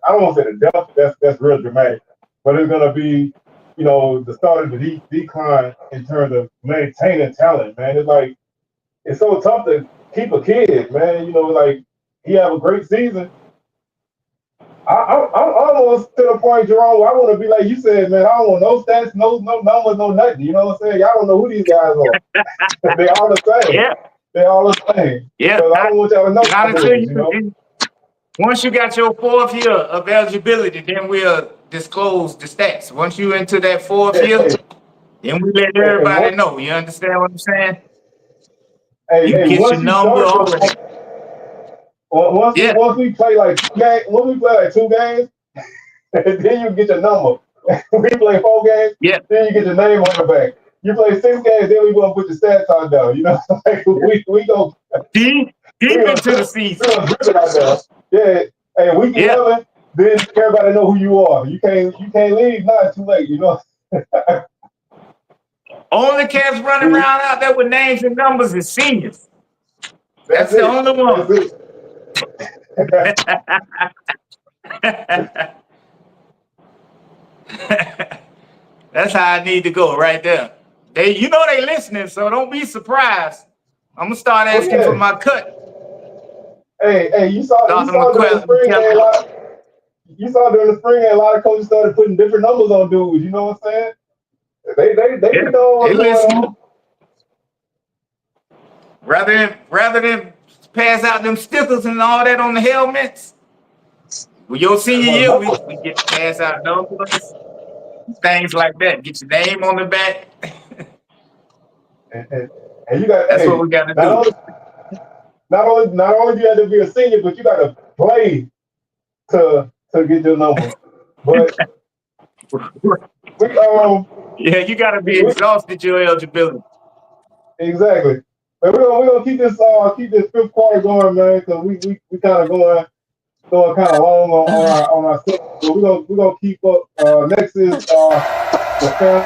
I don't want to say the death. That's real dramatic, but it's gonna be the start of the decline in terms of maintaining talent, man. It's so tough to keep a kid, man. Like he have a great season. I'm almost to the point, Jerome, where I want to be like you said, man. I don't want no stats, no numbers, no nothing. You know what I'm saying? Y'all don't know who these guys are. They all the same. Yeah. They all the same. Yeah. So I don't want y'all to know. Not until once you got your 4th year of eligibility, then we'll disclose the stats. Once you into that 4th year, then we let everybody know. You understand what I'm saying? You get your number already. Once we play like 2 games, then you get your number. We play 4 games, then you get your name on the back. You play 6 games, then we gonna put your stats on down. Like we go deep into the season. Yeah. Hey, week 11, then everybody know who you are. You can't leave now. It's too late. Only cats running around out there with names and numbers is seniors. That's the only one. That's how I need to go right there. They listening, so don't be surprised. I'm gonna start asking for my cut. Hey, you saw during the spring game, a lot of coaches started putting different numbers on dudes. You know what I'm saying? They know what's going on. Rather than pass out them stickers and all that on the helmets. With your senior year, we get to pass out those things like that. Get your name on the back. and you got that's what we got to do. Not only do you have to be a senior, but you got to play to get your number. But you got to be exhausted your eligibility. Exactly. But we're gonna keep this 5th quarter going, man, because we kind of going kind of long on our set. So we're gonna keep up. Next is the fan.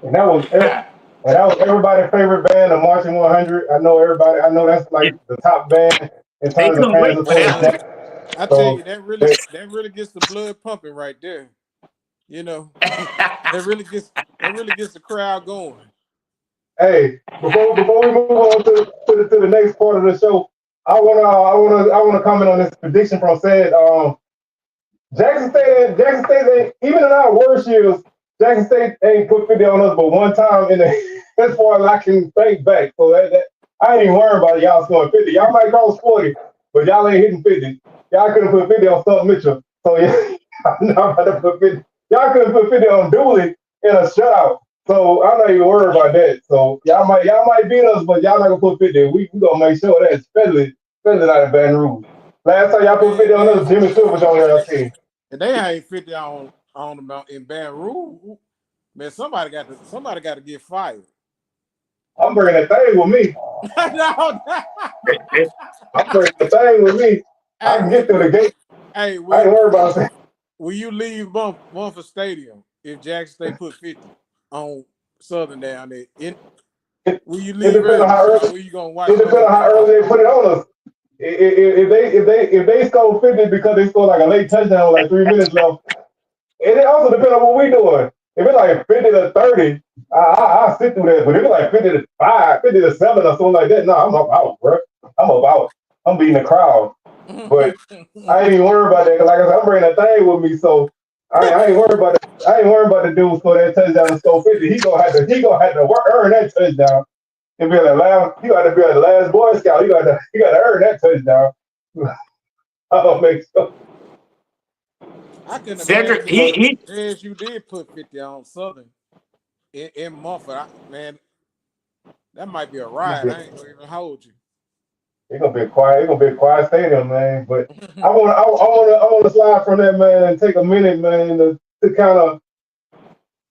And that was everybody's favorite band, the Marching 100. I know everybody. I know that's like the top band in terms of fans. I tell you, that really gets the blood pumping right there. That really gets the crowd going. Hey, before we move on to the next part of the show, I wanna comment on this prediction from said Jackson State even in our worst years, Jackson State ain't put 50 on us but one time as far as I can think back. So that I ain't even worried about y'all scoring 50. Y'all might cross 40, but y'all ain't hitting 50. Y'all couldn't put 50 on Stunt Mitchell. So yeah, I'm not about to put 50. Y'all couldn't put 50 on Dooley in a shutout. So I'm not even worried about that. So y'all might beat us, but y'all not gonna put 50. We gonna make sure that especially out of Baton Rouge. Last time y'all put 50 on us, Jimmy Swift was on your team. And they ain't 50 on the mount in Baton Rouge. Man, somebody got to get fired. I'm bringing the thing with me. No. I'm bringing the thing with me. I can get through the gate. Hey, I ain't worried about that. Will you leave Bumper Stadium if Jackson State put 50 on Southern down there? Will you leave early? Or will you gonna watch? It depends on how early they put it on us. If they score 50 because they scored like a late touchdown with like 3 minutes left, and it also depends on what we doing. If it's like 50 to 30, I'll sit through that. But if it's like 50 to 5, 50 to 7 or something like that, no, I'm up out, bro. I'm up out. I'm beating the crowd. But I ain't even worried about that because, like I said, I'm bringing that thing with me, so I ain't worried about that. I ain't worried about the dude score that touchdown and score 50. He gonna have to earn that touchdown. You got to be the last Boy Scout. You got to earn that touchdown. I'll make sure. I couldn't Cedric, imagine as you did put 50 on Southern in Mumford. Man, that might be a ride. I ain't gonna even hold you. It's gonna be a quiet. It's gonna be a quiet stadium, man. But I want to slide from that, man, and take a minute, man, to kind of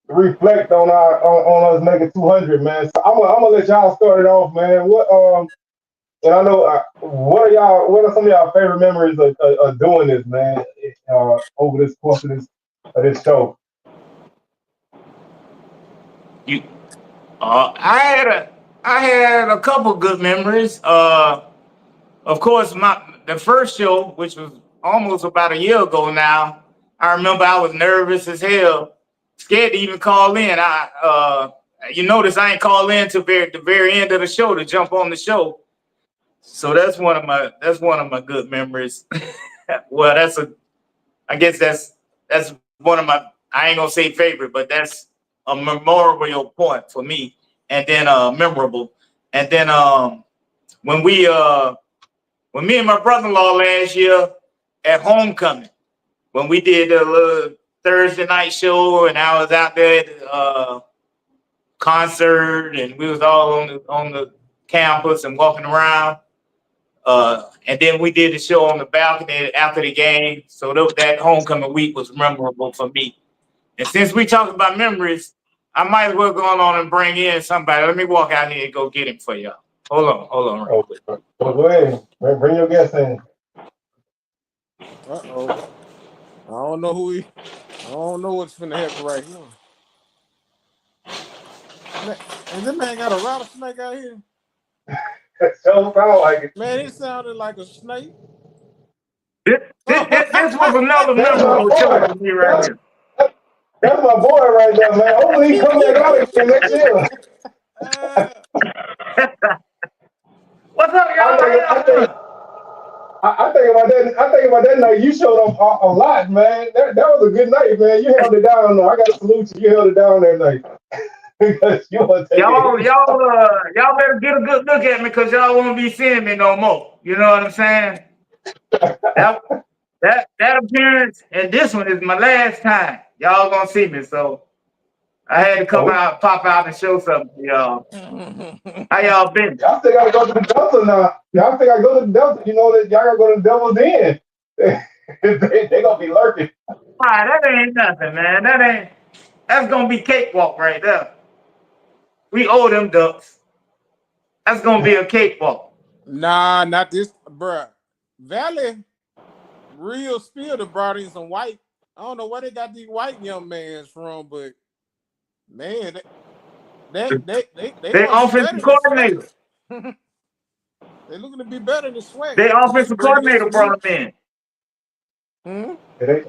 reflect on us making 200, man. So I'm gonna let y'all start it off, man. And I know what are some of y'all favorite memories of doing this, man, over this course of this show? I had a couple good memories. Of course, the first show, which was almost about a year ago now, I remember I was nervous as hell, scared to even call in. You notice I ain't call in to the very end of the show to jump on the show. So that's one of my good memories. Well, I guess that's one of my, I ain't gonna say favorite, but that's a memorable point for me, and then memorable. And then when me and my brother-in-law last year at homecoming, when we did the little Thursday night show, and I was out there at the concert, and we was all on the campus and walking around. And then we did the show on the balcony after the game. So that homecoming week was memorable for me. And since we talked about memories, I might as well go on and bring in somebody. Let me walk out here and go get him for y'all. Hold on real quick. Go ahead. Bring your guest in. Uh-oh. I don't know what's finna happen right here. Man, and this man got a rattlesnake out here. It don't sound like it. Man, it sounded like a snake. This was another memorable show for me right here. That's my boy right there, man. Hopefully he come back out again next year. What's up, y'all? I think about that night. You showed up a lot, man. That was a good night, man. You held it down. I got to salute you. You held it down that night. Because y'all better get a good look at me, because y'all won't be seeing me no more. You know what I'm saying? That appearance and this one is my last time. Y'all gonna see me, so I had to pop out and show something to y'all. How y'all been? Y'all still gotta go to the Delta now. Y'all still gotta go to the Delta. You know that y'all gotta go to the Devil's Den. They gonna be lurking. That ain't nothing, man. That's gonna be cakewalk right there. We owe them ducks. That's gonna be a cakewalk. Nah, not this, bruh. Valley Real Spill that brought in some white. I don't know where they got these white young mans from, but man, they offensive coordinator. They're looking to be better than SWAC. They offensive coordinator brought them in. They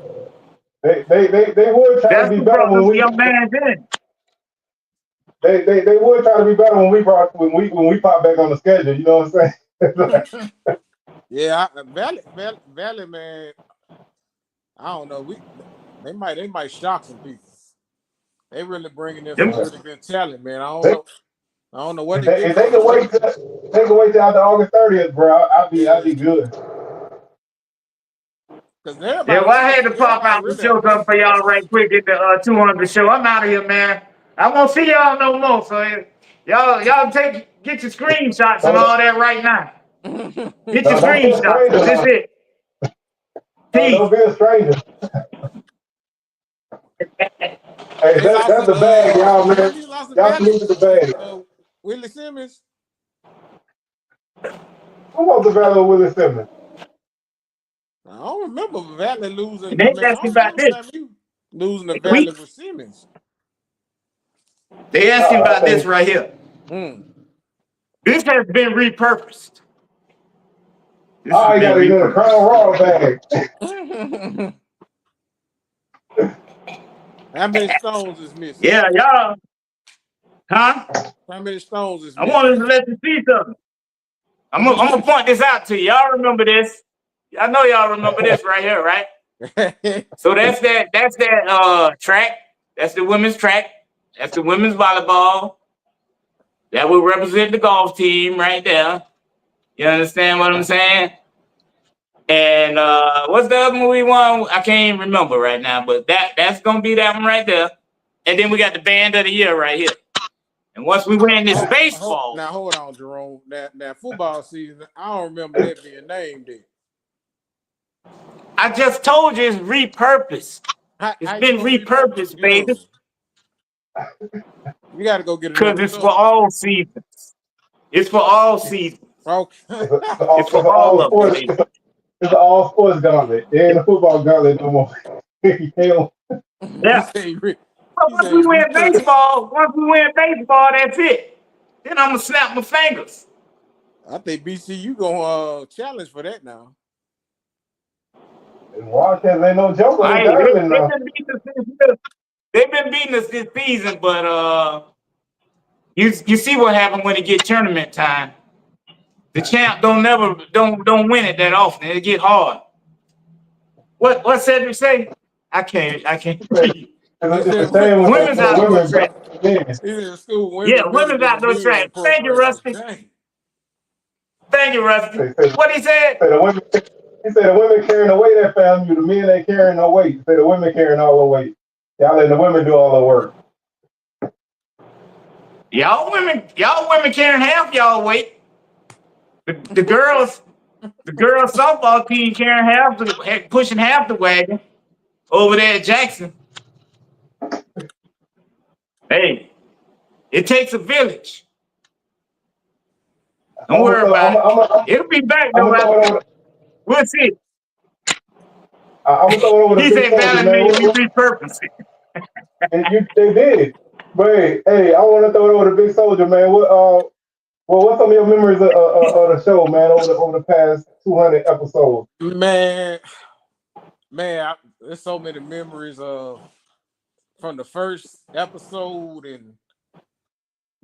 would try to be better when we young man's in. They would try to be better when we pop back on the schedule. You know what I'm saying? Yeah, Valley, man. I don't know. They might shock some people. They really bringing in some really good talent, man. I don't know what they can wait till after August 30th, bro. I'll be good. I had to pop out and show something for y'all right quick at the 200 show. I'm out of here, man. I won't see y'all no more. So y'all get your screenshots and all that right now. Get your Don't be a screenshots. stranger. This it. Don't Peace. be a stranger. Hey, They lost that's the bag, y'all, man. he lost the Y'all battle salute to the bag. Willie Simmons. Who wants the battle with Willie Simmons? I don't remember Valley losing. They I mean, I asked me don't about remember this. Sam losing the We Valley with Simmons. they asked him I about this think right here. This has been repurposed. This has you been got it in a repurposed. Crown Royal bag. How many stones is missing? Yeah, y'all. Huh? How many stones is I missing? wanted to let you see something. I'm gonna point this out to you. Y'all remember this? I know y'all remember this right here, right? So that's that track. That's the women's track. That's the women's volleyball. That will represent the golf team right there. You understand what I'm saying? And what's the other one we won? I can't even remember right now, but that's gonna be that one right there. And then we got the band of the year right here. And once we win this baseball, Now hold on, Jerome. Now football season, I don't remember that being named it. I just told you it's repurposed. It's been repurposed, baby. You got to go get Because another it's for all seasons. It's for all seasons. Okay. It's for all of them, baby. It's an all sports gauntlet. It ain't a football gauntlet no more. Yeah. But once we win baseball, that's it. Then I'm gonna snap my fingers. I think BCU gonna challenge for that now. Wildcats ain't no joke on Hey, Diamond now. they've been beating us this season, but you see what happened when it get tournament time. The champ don't win it that often. It get hard. What Cedric say? I can't read. Women's outdoor track. Yeah, women's outdoor track. Thank you, Rusty. Thank you, Rusty. What he said? He said the women carrying the weight at FAMU, the men ain't carrying no weight. He said the women carrying all the weight. Y'all letting the women do all the work. Y'all women carrying half y'all weight. The girls softball team carrying pushing half the wagon over there at Jackson. Hey, it takes a village. Don't worry about it. It'll be back though. We'll see. I'm gonna throw it over the He big said Valley made me repurpose it. They did. But hey, I want to throw it over the big soldier, man. What's some of your memories of the show, man, over the past 200 episodes? Man, there's so many memories from the first episode and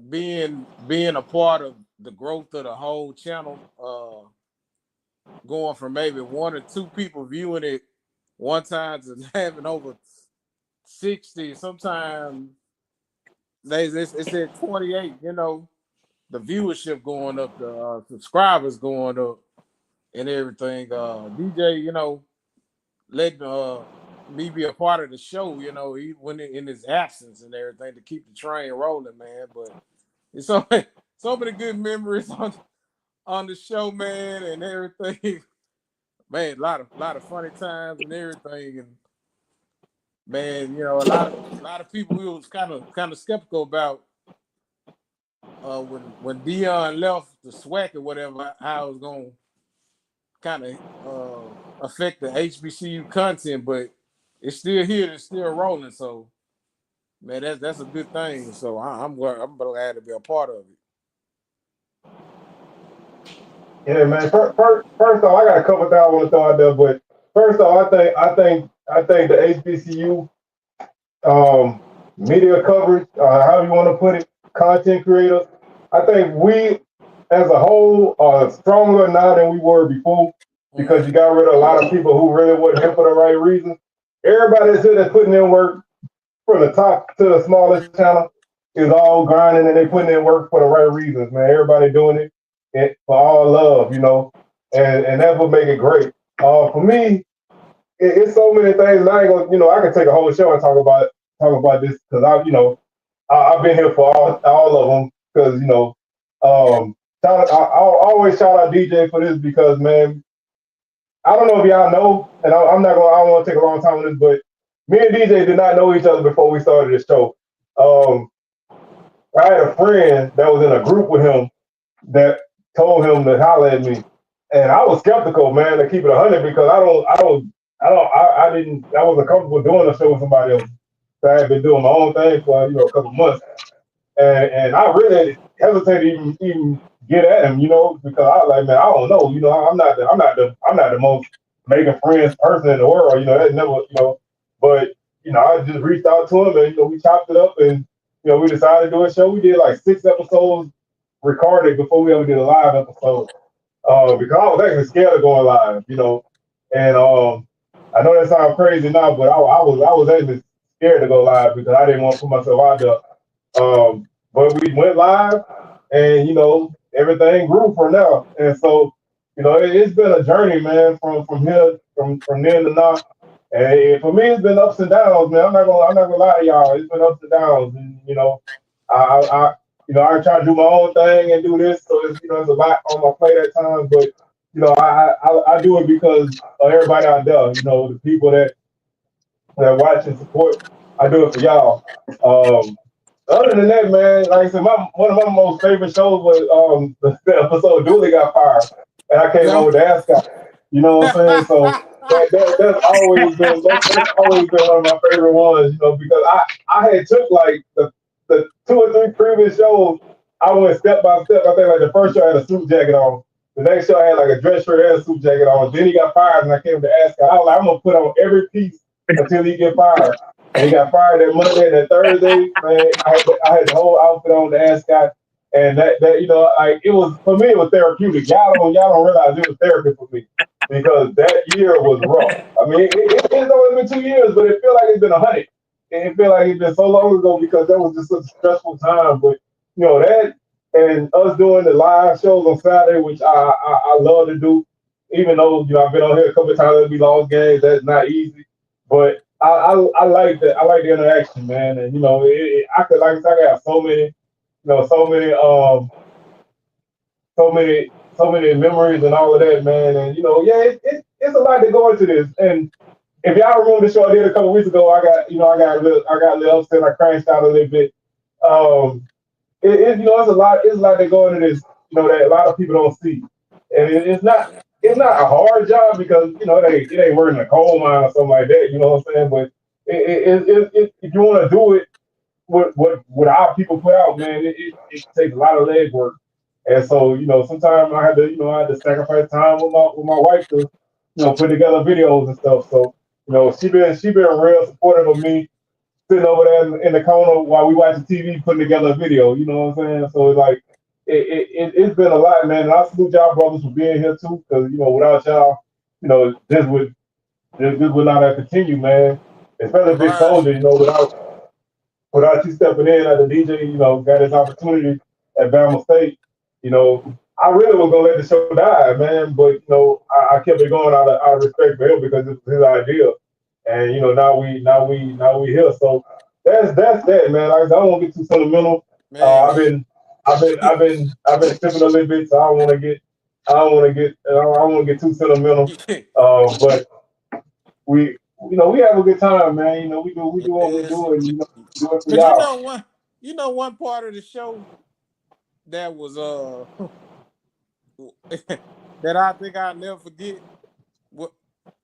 being a part of the growth of the whole channel. Going from maybe 1 or 2 people viewing it one time to having over 60. Sometimes it's at 28. You know, the viewership going up, the subscribers going up, and everything. DJ, you know, let me be a part of the show. You know, when in his absence and everything to keep the train rolling, man. But it's so many good memories on the show, man, and everything. Man, a lot of funny times and everything, and man, you know, a lot of people we was kind of skeptical about when Dion left the SWAC or whatever, how it was gonna kind of affect the HBCU content, but it's still here, it's still rolling. So, man, that's a good thing. So I'm glad to be a part of it. Yeah, man. First off, I got a couple things I want to throw out there, but first off, I think the HBCU media coverage, how you want to put it, content creators, I think we as a whole are stronger now than we were before because you got rid of a lot of people who really weren't here for the right reasons. Everybody that's here that's putting in work from the top to the smallest channel is all grinding and they putting in work for the right reasons, man. Everybody doing it for all love, you know, and that's what make it great. For me, it's so many things. And I ain't gonna, I can take a whole show and talk about this because I've been here for all of them because I always shout out DJ for this because man, I don't know if y'all know, and I'm not gonna. I don't want to take a long time on this, but me and DJ did not know each other before we started this show. Um, I had a friend that was in a group with him that told him to holler at me, and I was skeptical, man, to keep it 100 because I wasn't comfortable doing a show with somebody else. So I had been doing my own thing for a couple months, and I really hesitated to even get at him, because I was like, man, I don't know, I'm not the most making friends person in the world, that never, but I just reached out to him and we chopped it up and we decided to do a show. We did like 6 episodes recorded before we ever did a live episode. Because I was actually scared of going live, and I know that sounds crazy now, but I was actually scared to go live because I didn't want to put myself out there. But we went live, and everything grew from now. And so, it's been a journey, man, from here, from then to now. And for me, it's been ups and downs, man. I'm not gonna lie to y'all. It's been ups and downs, and I I try to do my own thing and do this, so it's a lot on my plate at times. But I do it because of everybody out there. The people that watch and support. I do it for y'all. Other than that, man, like I said, one of my most favorite shows was the episode Dooley got fired, and I came on with the ascot. You know what I'm saying? So that's always been one of my favorite ones. Because I had took like the 2 or 3 previous shows. I went step by step. I think like the first show I had a suit jacket on. The next show I had like a dress shirt and a suit jacket on. Then he got fired, and I came to ascot. I was like, I'm gonna put on every piece until he get fired. And he got fired that Monday and that Thursday. Man, I had the whole outfit on the ascot, and that like it was for me. It was therapeutic. Y'all don't realize it was therapy for me because that year was rough. I mean, it's only been 2 years, but it feel like it's been 100. And it feel like it's been so long ago because that was just such a stressful time. But that and us doing the live shows on Saturday, which I love to do, even though I've been on here a couple of times. It'll be long games. That's not easy, but I like that. I like the interaction, man. And I could like I said, I got so many, so many memories and all of that, man. And it's a lot to go into this. And if y'all remember the show I did a couple of weeks ago, I got a little upset. I crashed out a little bit. It's a lot that go into this, that a lot of people don't see. And it's not a hard job because it ain't working in a coal mine or something like that. You know what I'm saying? But if you want to do it, what our people put out, man, it takes a lot of leg work. And so sometimes I had to sacrifice time with my wife to put together videos and stuff. So she been real supportive of me sitting over there in the corner while we watching TV putting together a video. You know what I'm saying? So it's like it's been a lot, man. And I salute y'all brothers for being here too, because without y'all, this would not have continued, man. Especially Big Soldier, without you stepping in as a DJ, got this opportunity at Bama State, I really was gonna let the show die, man. But I kept it going out of respect for him because it was his idea. And now we here. So that's that, man. Like I said, I don't want to get too sentimental. I've been sipping a little bit, so I don't want to get too sentimental. But we have a good time, man. We do what we do, and do it for y'all. One part of the show that was that I think I'll never forget.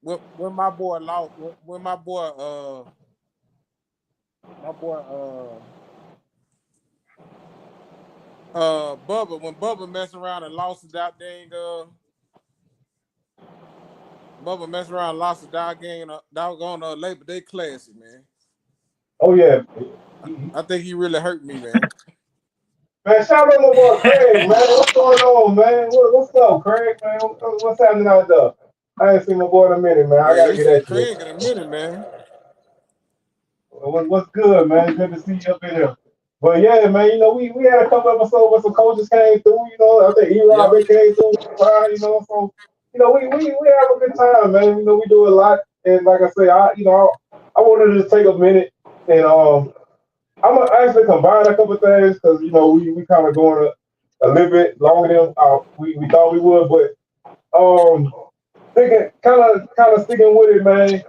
When my boy lost, when my boy Bubba, when Bubba messed around and lost that dang Bubba messed around and lost the doggone Labor Day Classic, man. Oh yeah. I think he really hurt me, man. Man, shout out my boy Craig, man. What's going on, man? What's up, Craig, man? What's happening out there? I ain't seen my boy in a minute, man. I gotta get at Craig in a minute, man. What's good, man? Good to see you up in here. But yeah, man, we had a couple episodes where some coaches came through, I think E-Rob came through, so we have a good time, man. We do a lot. And like I say, I wanted to just take a minute and I'm gonna actually combine a couple of things because we kind of going a little bit longer than we thought we would, but thinking kind of sticking with it, man.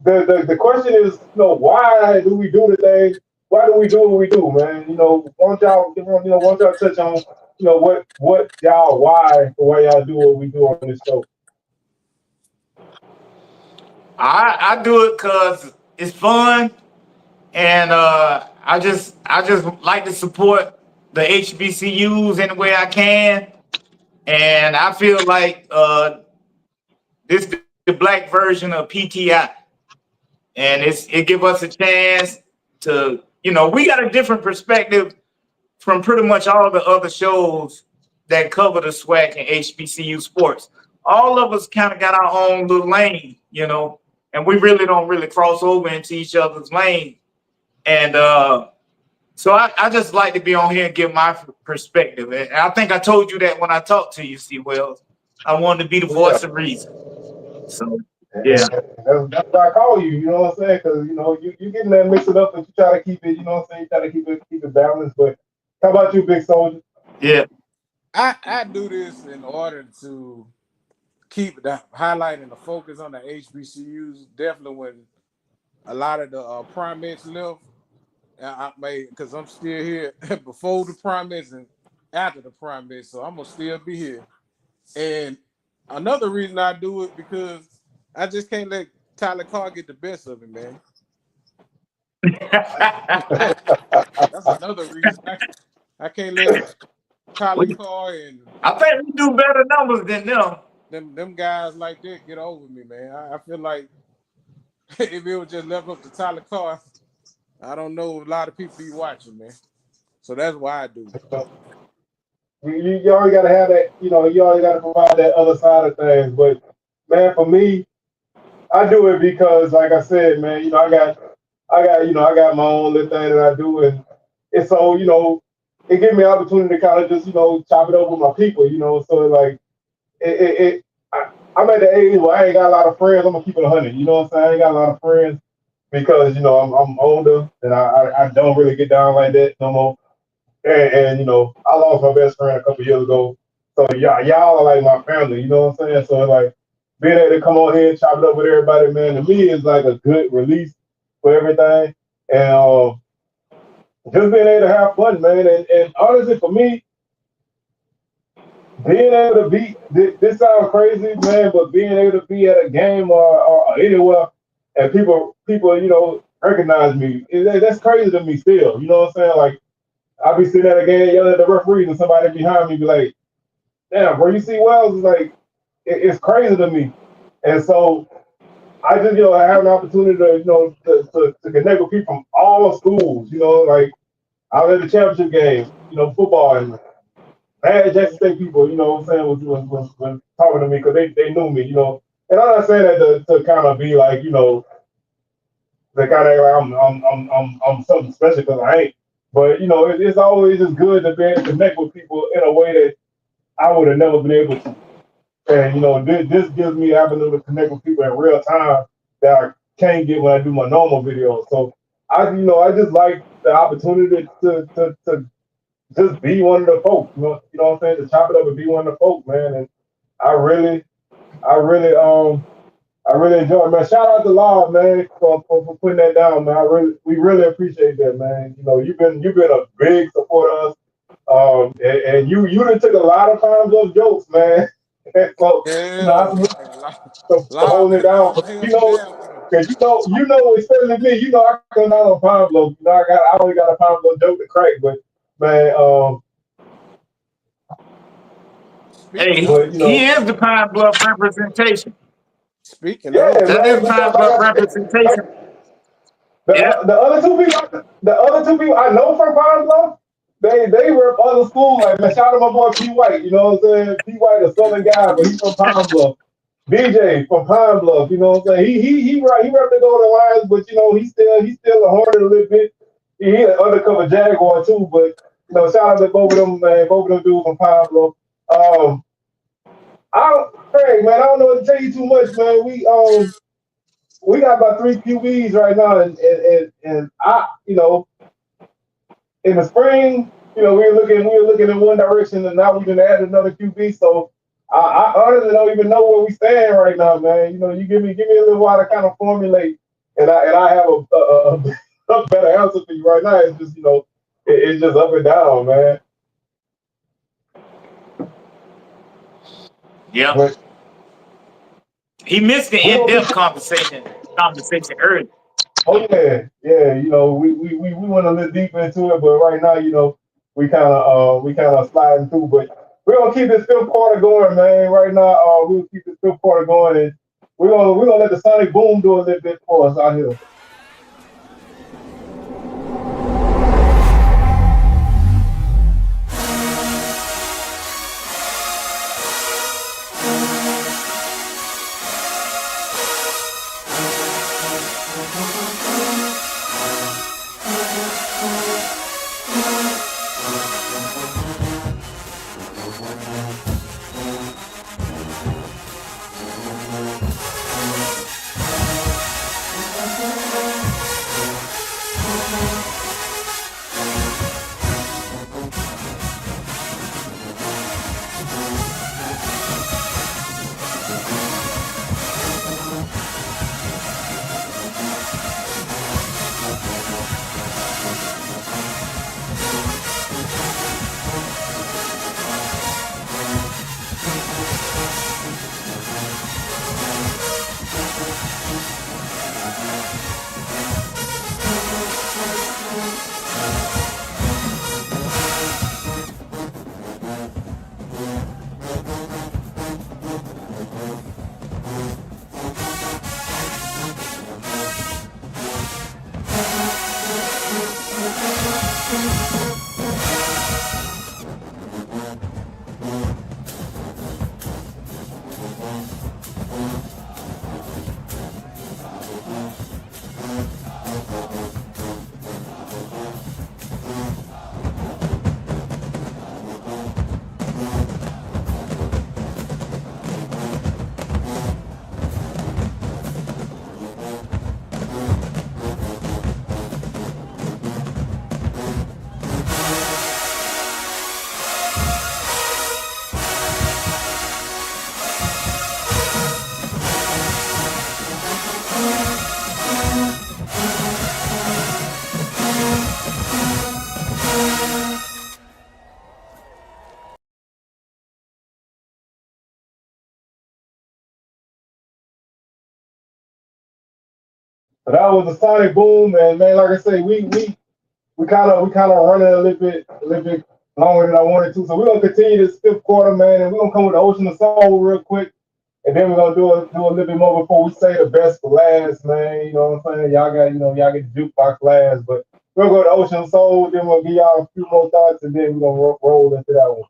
The question is, why do we do the thing? Why do we do what we do, man? Won't y'all touch on, what y'all why y'all do what we do on this show? I do it because it's fun, and I just like to support the HBCUs any way I can, and I feel like this the black version of PTI, and it give us a chance to we got a different perspective from pretty much all the other shows that cover the SWAC and HBCU sports. All of us kind of got our own little lane, and we really don't really cross over into each other's lane. And so I just like to be on here and give my perspective. And I think I told you that when I talked to you, C. Wells. I wanted to be the Yeah, voice of reason. So, yeah. that's why I call you. You know what I'm saying? Because you getting that mixed up, and you try to keep it. You know what I'm saying? You try to keep it balanced. But how about you, Big Soldier? Yeah. I do this in order to keep the highlight and the focus on the HBCUs. Definitely when a lot of the primates left, I made because I'm still here before the primates and after the primates, so I'm gonna still be here. And another reason I do it because I just can't let Tyler Carr get the best of it, man. That's another reason I can't let Tyler Carr and I think we do better numbers than them. them guys like that get over me, man. I feel like if it was just left up to Tyler Carr, I don't know a lot of people be watching, man. So that's why I do. You already got to have that. You already got to provide that other side of things. But man, for me, I do it because, like I said, man, I got my own little thing that I do, and it's so it gives me an opportunity to kind of just chop it up with my people. So like I'm at the age where I ain't got a lot of friends. I'm gonna keep it 100. You know what I'm saying? I ain't got a lot of friends because I'm older and I don't really get down like that no more. And I lost my best friend a couple years ago. So y'all are like my family. You know what I'm saying? So like being able to come on here and chop it up with everybody, man, to me is like a good release for everything. And just being able to have fun, man. And honestly, for me, being able to be this sounds crazy, man, but being able to be at a game or anywhere and people recognize me, that's crazy to me still. You know what I'm saying? Like I'll be sitting at a game yelling at the referees and somebody behind me be like, damn, bro, you see Wells? It's like it's crazy to me. And so I just I have an opportunity to to connect with people from all schools. Like I was at the championship game, football, and I had Jackson State people, what I'm saying, was talking to me because they knew me. And I'm not saying that to kind of be like, they kind of like I'm something special because I ain't. But it's always just good to be able to connect with people in a way that I would have never been able to. And this gives me avenue to connect with people in real time that I can't get when I do my normal videos. So I just like the opportunity to just be one of the folks. What I'm saying, to chop it up and be one of the folks, man. And I really, I really, I really enjoy it, man. Shout out to Law, man, for putting that down, man. We really appreciate that, man. You've been a big supporter of us. And you done took a lot of times those jokes, man. So, I Yeah, salute you for Loud holding it been down. held me down with him. Cause especially me, I come down on Pablo. I only got a Pablo joke to crack, but man, Hey, Speaking of, he is the Pine Bluff representation. speaking yeah, of, That is man, Pine because Bluff like I said, representation. Yeah. the other two people I know from Pine Bluff, they were from other schools. Like man, shout out to my boy P White. You know what I'm saying? P White, a Southern guy, but he's from Pine Bluff. DJ from Pine Bluff. You know what I'm saying? He repped the Golden Lions, but he's still a Hornet a little bit. He an undercover Jaguar too. But shout out to both of them, man. Both of them dudes from Pine Bluff. Um, Craig, man, I don't know what to tell you too much, man. We got about 3 QBs right now, and I in the spring, we were looking in one direction, and now we've been adding another QB. So I honestly don't even know where we stand right now, man. You give me a little while to kind of formulate, and I have a better answer for you right now. It's just it's just up and down, man. Yeah. But He missed the we gonna in-depth conversation early. Oh yeah. We went a little deep into it, but right now, we kind of sliding through. But we're gonna keep this fifth quarter going, man. Right now, we'll keep this fifth quarter going, and we're gonna let the Sonic Boom do a little bit for us out here. So that was the Sonic Boom, and man, like I say, we kind of running a little bit longer than I wanted to. So we're gonna continue this fifth quarter, man, and we're gonna come with the Ocean of Soul real quick, and then we're gonna do a little bit more before we say the best for last, man. You know what I'm saying? Y'all get the jukebox last, but we're gonna go to Ocean of Soul, then we'll give y'all a few more thoughts, and then we're gonna roll into that one.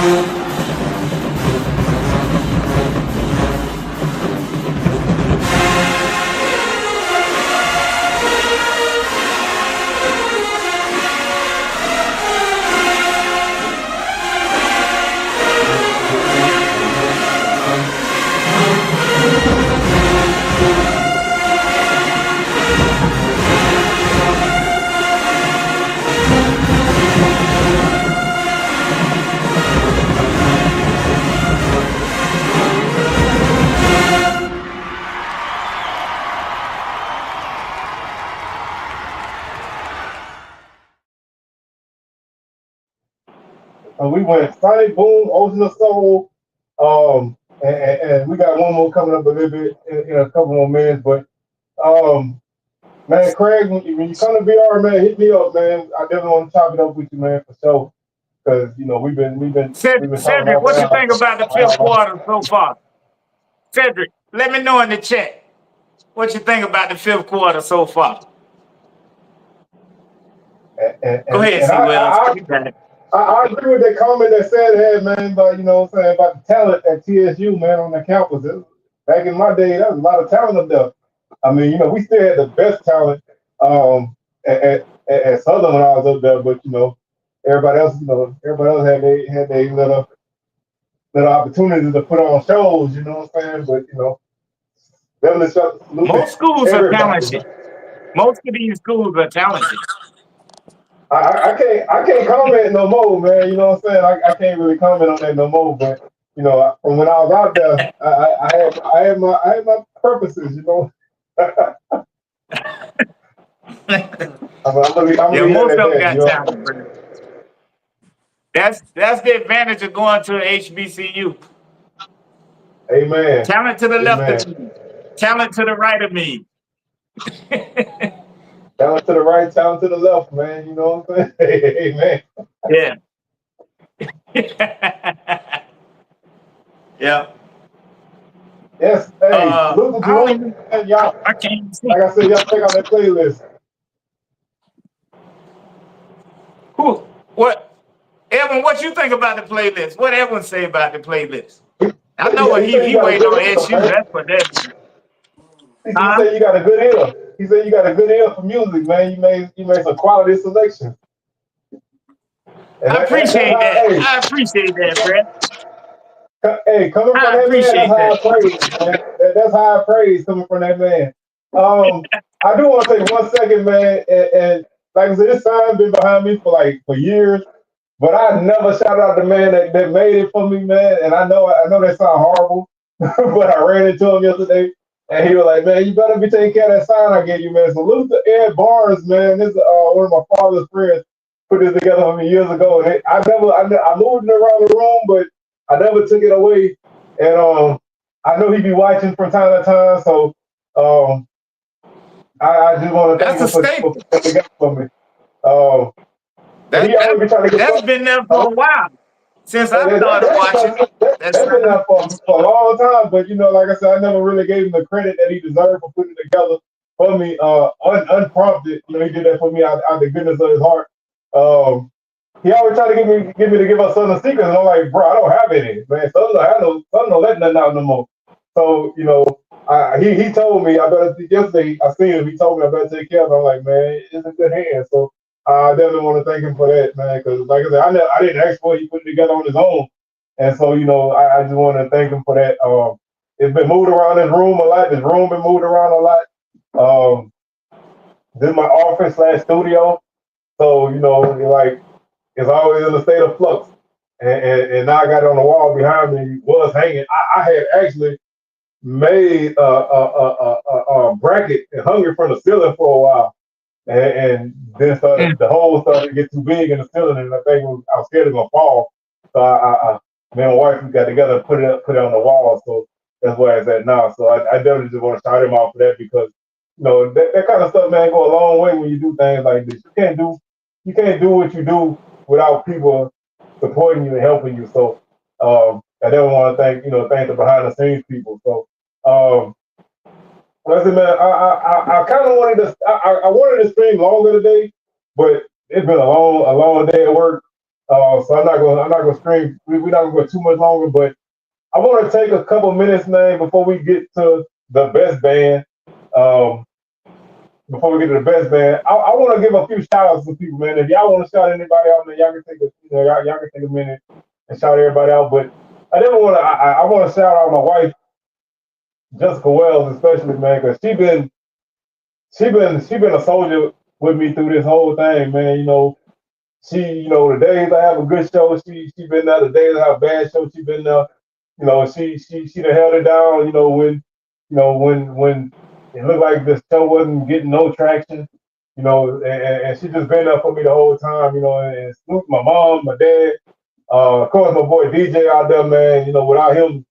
We went Sonic Boom, Ocean of Soul, and we got one more coming up a little bit in a couple more minutes. But man, Craig, when you come to VR, man, hit me up, man. I definitely want to chop it up with you, man, for sure. Because we've been talking Cedric, off what you and think about the fifth on. quarter so far? Cedric, let me know in the chat what you think about the fifth quarter so far. Go ahead, And C. Wells. You got it. I agree with that comment that said had, man, but you know what I'm saying, about the talent at TSU, man, on the campus. Back in my day, there was a lot of talent up there. I mean, we still had the best talent at Southern when I was up there, but everybody else, everybody else had their little opportunities to put on shows, you know what I'm saying? But definitely salute Most schools are everybody. talented. Most of these schools are talented. I can't comment no more, man. You know what I'm saying? I can't really comment on that no more. But from when I was out there, I had my purposes. I'm gonna Yeah, leave most it of at them that. got talent, bro. That's the advantage of going to HBCU. Amen. Talent to the left Amen. of me. Talent to the right of me. Talent to the right, talent to the left, man. You know what I'm saying? Amen. Yeah. Yeah. Yes. Hey, salute to I don't Jerome. even, And y'all, I can't even see. like I said, y'all check out that playlist. Who? What? Evan, what you think about the playlist? What Evan say about the playlist? I know what He said you he got a waiting good on ear, SU. man. That's what that is. He Huh? said you got a good ear. He said you got a good ear for music, man. You made some quality selections. And I that's appreciate how, that. I appreciate that, Brett. coming from I that man, that's appreciate how that. I praise, man. That's how I praise coming from that man. I do want to take 1 second, man, and like I said, this sign been behind me for years, but I never shout out the man that made it for me, man. And I know that sounds horrible, but I ran into him yesterday, and he was like, "Man, you better be taking care of that sign I gave you, man." Salute to Ed Barnes, man. This is one of my father's friends put this together for me years ago, and I moved it around the room, but I never took it away. And I know he be watching from time to time, so um, I just want to thank That's a him for staple. putting it together for me. Um, and That he that always be trying to get that's stuff. been there for a while. Since I That, started watching. That has been sign. there for a long time, but like I said, I never really gave him the credit that he deserved for putting it together for me, unprompted. He did that for me out the goodness of his heart. Um, he always tried to get me to give up Southern secrets, and I'm like, bro, I don't have any, man. Southern don't let nothing out no more. So he told me I better. Yesterday I seen him. He told me I better take care of it. I'm like, man, it's in good hands. So I definitely want to thank him for that, man. Because like I said, I didn't ask for it. He put it together on his own, and so I just want to thank him for that. It's been moved around this room a lot. This room been moved around a lot. This is my office / studio. So like it's always in a state of flux. And now I got it on the wall behind me. Was hanging. I had actually made a bracket and hung it from the ceiling for a while, and then the hole started to get too big in the ceiling, and I think I was scared it was gonna fall. So me and my wife, we got together and put it on the wall. So that's where it's at now. So I definitely just want to shout him out for that, because that kind of stuff, man, go a long way when you do things like this. You can't do what you do without people supporting you and helping you. So I definitely want to thank the behind the scenes people. So listen, man, I kind of wanted to I wanted to stream longer today, but it's been a long day at work. So I'm not gonna stream. We're not gonna go too much longer, but I want to take a couple minutes, man, before we get to the best band. Um, Before we get to the best band, I want to give a few shout outs to people, man. If y'all want to shout anybody out, man, y'all can take a y'all can take a minute and shout everybody out. But I didn't want to. I want to shout out my wife, Jessica Wells, especially, man, because she been a soldier with me through this whole thing, man. The days I have a good show, she been there. The days I have a bad show, she been there. She done held it down. When it looked like the show wasn't getting no traction. And she just been there for me the whole time. And salute my mom, my dad, of course my boy DJ out there, man. Without him,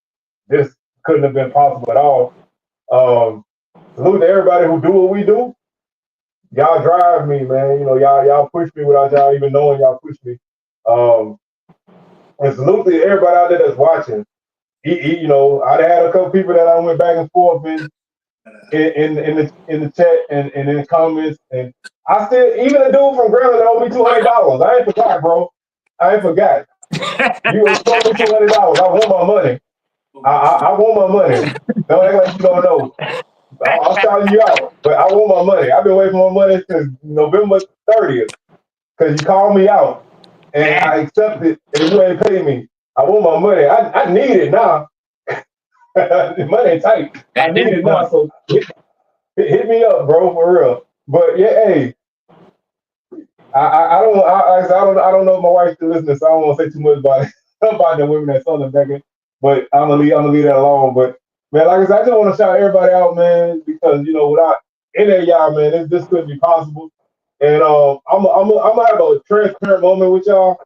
this couldn't have been possible at all. Um, Salute to everybody who do what we do. Y'all drive me, man. Y'all push me without y'all even knowing y'all push me. Um, and salute to everybody out there that's watching. I had a couple people that I went back and forth in the chat and in the comments, and I still even a dude from Grambling that owed me $200. I ain't forgot, bro. I ain't forgot. You owe me $200. I want my money. I want my money. Don't act like you don't know. I'll shout you out, but I want my money. I've been waiting for my money since November 30th because you called me out and I accepted and you ain't paid me. I want my money. I need it now. The money ain't tight. I need it now, so hit me up, bro, for real. But yeah, hey, I don't know if my wife's still listening, so I don't want to say too much about it, about the women that's on the back end. But I'm gonna leave that alone. But man, like I said, I just want to shout everybody out, man, because without any of y'all, man, this couldn't be possible. And I'm gonna have a transparent moment with y'all.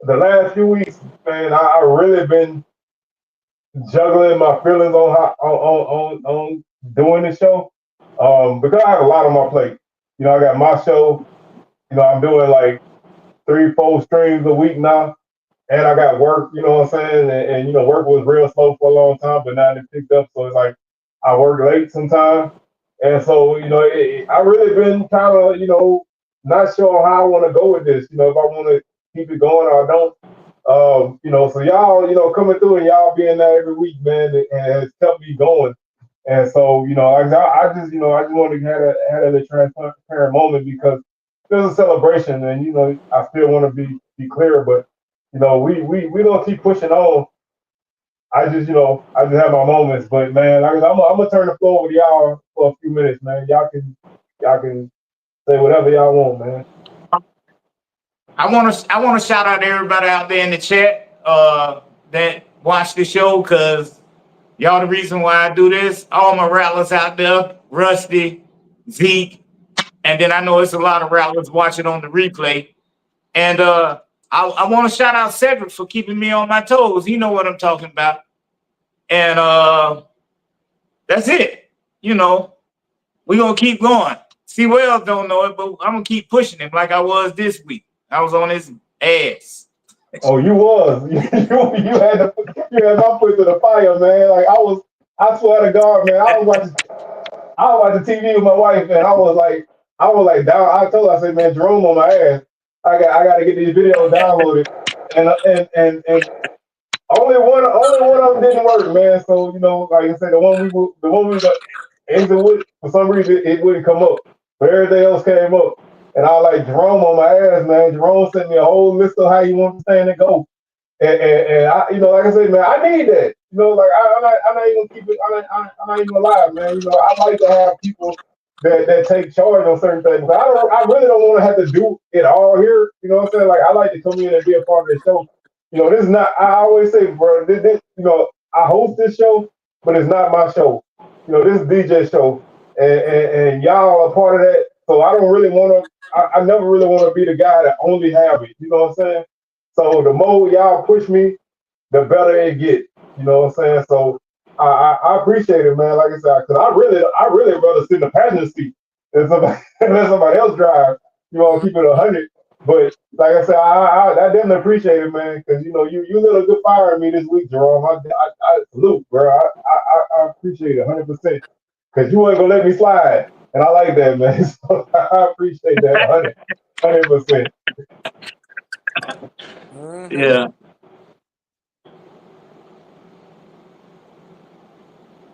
The last few weeks, man, I really been juggling my feelings on how on doing the show. Because I have a lot on my plate. I got my show. I'm doing like 3-4 streams a week now. And I got work, you know what I'm saying? And work was real slow for a long time, but now it picked up. So it's like I work late sometimes. And so, I really been kind of, not sure how I want to go with this. If I want to keep it going or I don't. So y'all, coming through and y'all being there every week, man, it has kept me going. And so, I just wanted to have a transparent moment because there's a celebration, and I still want to be clear, but we gonna keep pushing on. I just have my moments, but man, I'm gonna turn the floor over to y'all for a few minutes, man. Y'all can say whatever y'all want, man. I want to shout out everybody out there in the chat that watch the show, because y'all the reason why I do this. All my rattlers out there, Rusty, Zeke, and then I know it's a lot of rattlers watching on the replay. And I want to shout out Cedric for keeping me on my toes. He know what I'm talking about. And that's it. We're going to keep going. See, Wells don't know it, but I'm going to keep pushing him like I was this week. I was on his ass. Oh, you was. you had my foot to the fire, man. Like I swear to God, man, I was watching TV with my wife, and I was like down. I told her, I said, man, Jerome on my ass. I got to get these videos downloaded, and only one of them didn't work, man. So like I said, the one we got exit with, for some reason it wouldn't come up, but everything else came up. And I was like, Jerome on my ass, man. Jerome sent me a whole list of how you want the thing to go. And I, like I said, man, I need that. Like I'm not even gonna keep it. I'm not even gonna lie, man. I like to have people that take charge on certain things. But I really don't want to have to do it all here. You know what I'm saying? Like I like to come in and be a part of the show. This is not. I always say, bro, this I host this show, but it's not my show. This is DJ show, and y'all are part of that. So I don't really want to. I never really want to be the guy that only have it. You know what I'm saying? So the more y'all push me, the better it get. You know what I'm saying? So I appreciate it, man. Like I said, because I really rather sit in the passenger seat than somebody else drive. Keep it 100. But like I said, I definitely appreciate it, man. Because you lit a good fire in me this week, Jerome. I salute, bro. I appreciate it 100%. Because you ain't gonna let me slide, and I like that, man. So I appreciate that 100%. Mhm. Yeah.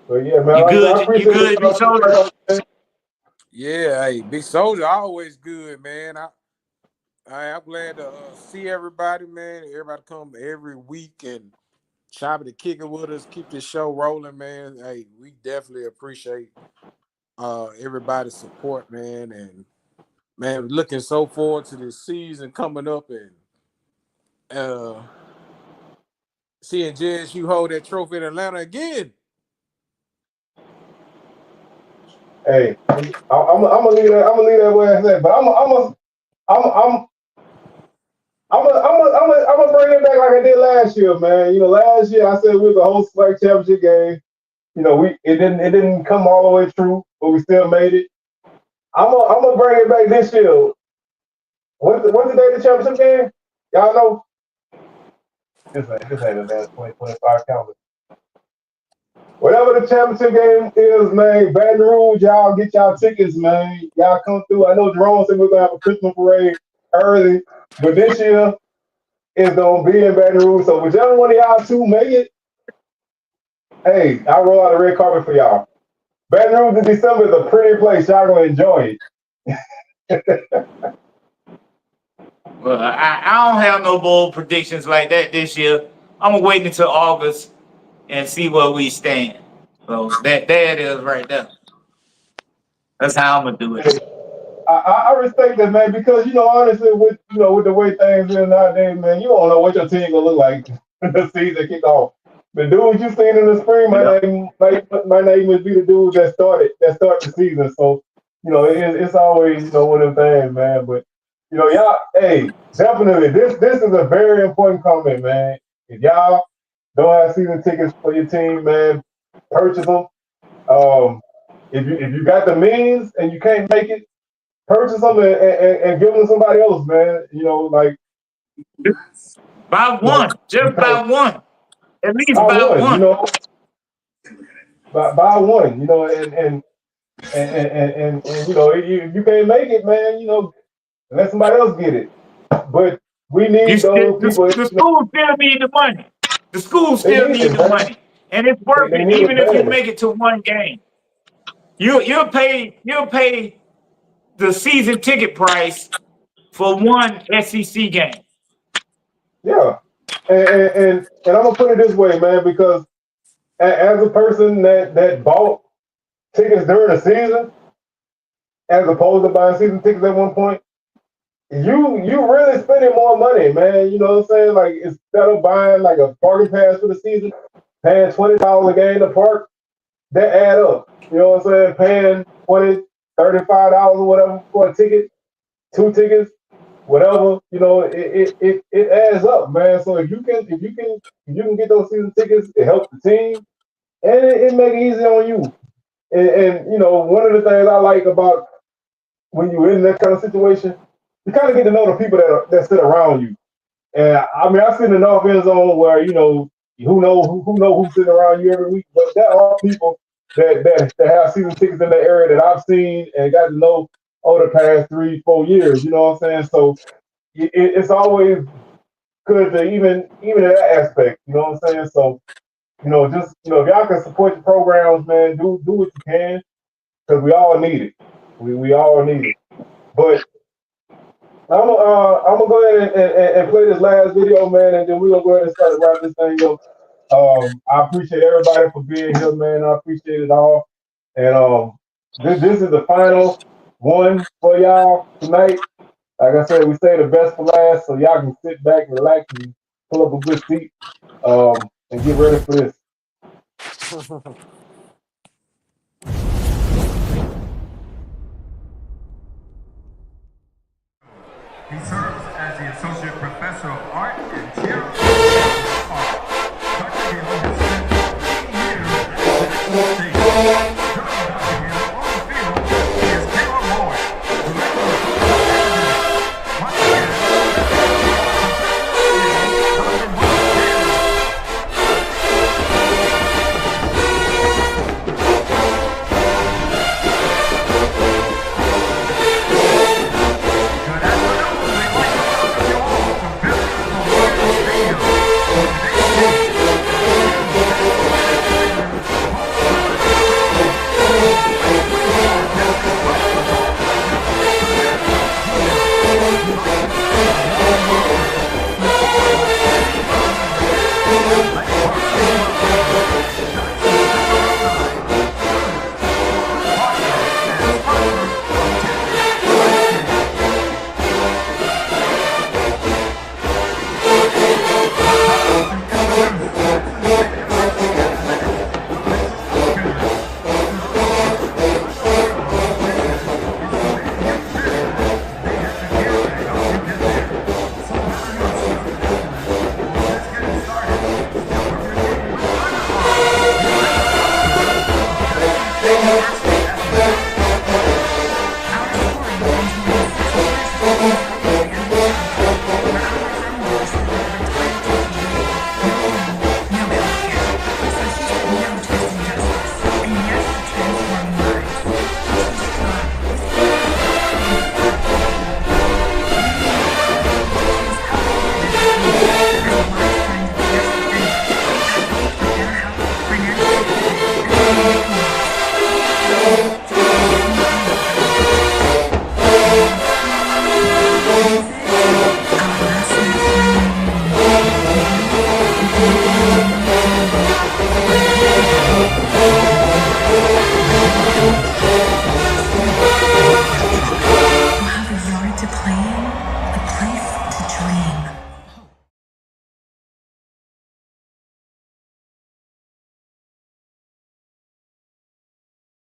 But yeah, man, You like I said, I good? You appreciate good, Big Soldier? it. Yeah, hey, Big Soldier always good, man. I'm glad to see everybody, man. Everybody come every week and chopping and kicking with us, keep this show rolling, man. Hey, we definitely appreciate everybody's support, man. And man, looking so forward to this season coming up and seeing JSU hold that trophy in Atlanta again. Hey, I'm gonna leave that. I'm gonna leave that where it's at. But I'm I'm gonna bring it back like I did last year, man. You know, last year I said we was a whole SWAC championship game. You know, it didn't come all the way true, but we still made it. I'm gonna bring it back this year. What's the day of the championship game? Y'all know? This ain't a damn 2025 calendar. Whatever the championship game is, man, Baton Rouge, y'all get y'all tickets, man. Y'all come through. I know Jerome said we're gonna have a Christmas parade early, but this year it's gonna be in Baton Rouge. So whichever one of y'all two make it, hey, I'll roll out a red carpet for y'all. Baton Rouge in December is a pretty place. Y'all gonna enjoy it. Well, I don't have no bold predictions like that this year. I'm gonna wait until August and see where we stand. So there it is right there. That's how I'm gonna do it. I respect that, man, because honestly, with the way things are nowadays, man, you don't know what your team gonna look like when the season kick off. The dudes you seen in the spring Yeah. might not even be the dudes that start the season. So it's always one of them things, man. But y'all, hey, definitely this is a very important comment, man. If y'all don't have season tickets for your team, man, purchase them. If you got the means and you can't make it, purchase them and give them to somebody else, man. By one, just by Because one, at least buy by one, one. buy one, and if you can't make it, man, let somebody else get it. But we need those people. The school still need the money. The school They still need need it, the man. money, and it's worth They it. need it Even if you badly. make it to one game, you'll pay the season ticket price for one SEC game. Yeah, and I'm gonna put it this way, man, because as a person that bought tickets during the season, as opposed to buying season tickets at one point. You really spending more money, man. You know what I'm saying? Like instead of buying like a parking pass for the season, paying $20 a game to park, that add up. You know what I'm saying? Paying $20, $35 or whatever for a ticket, two tickets, whatever. It adds up, man. So if you can get those season tickets, it helps the team and it make it easy on you. And one of the things I like about when you're in that kind of situation, you kind of get to know the people that sit around you. And I mean, I sit in the North End Zone where who's sitting around you every week, but there are people that have season tickets in the area that I've seen and got to know over the past 3-4 years. You know what I'm saying? So it's always good to even in that aspect. You know what I'm saying? So just if y'all can support the programs, man, do what you can because we all need it. We all need it. But I'm gonna go ahead and play this last video, man, and then we're gonna go ahead and start to wrap this thing up. I appreciate everybody for being here, man. I appreciate it all. And this is the final one for y'all tonight. Like I said, we say the best for last, so y'all can sit back, relax, and pull up a good seat, and get ready for this. He serves as the Associate Professor of Art and Chair of Art. Dr. Hill has spent 8 years at the State. Joining Dr. Hill on the field is Taylor Lloyd, Director of Editing. Once again, Dr. Mike Taylor. Good afternoon. We'd like to welcome you all to Billy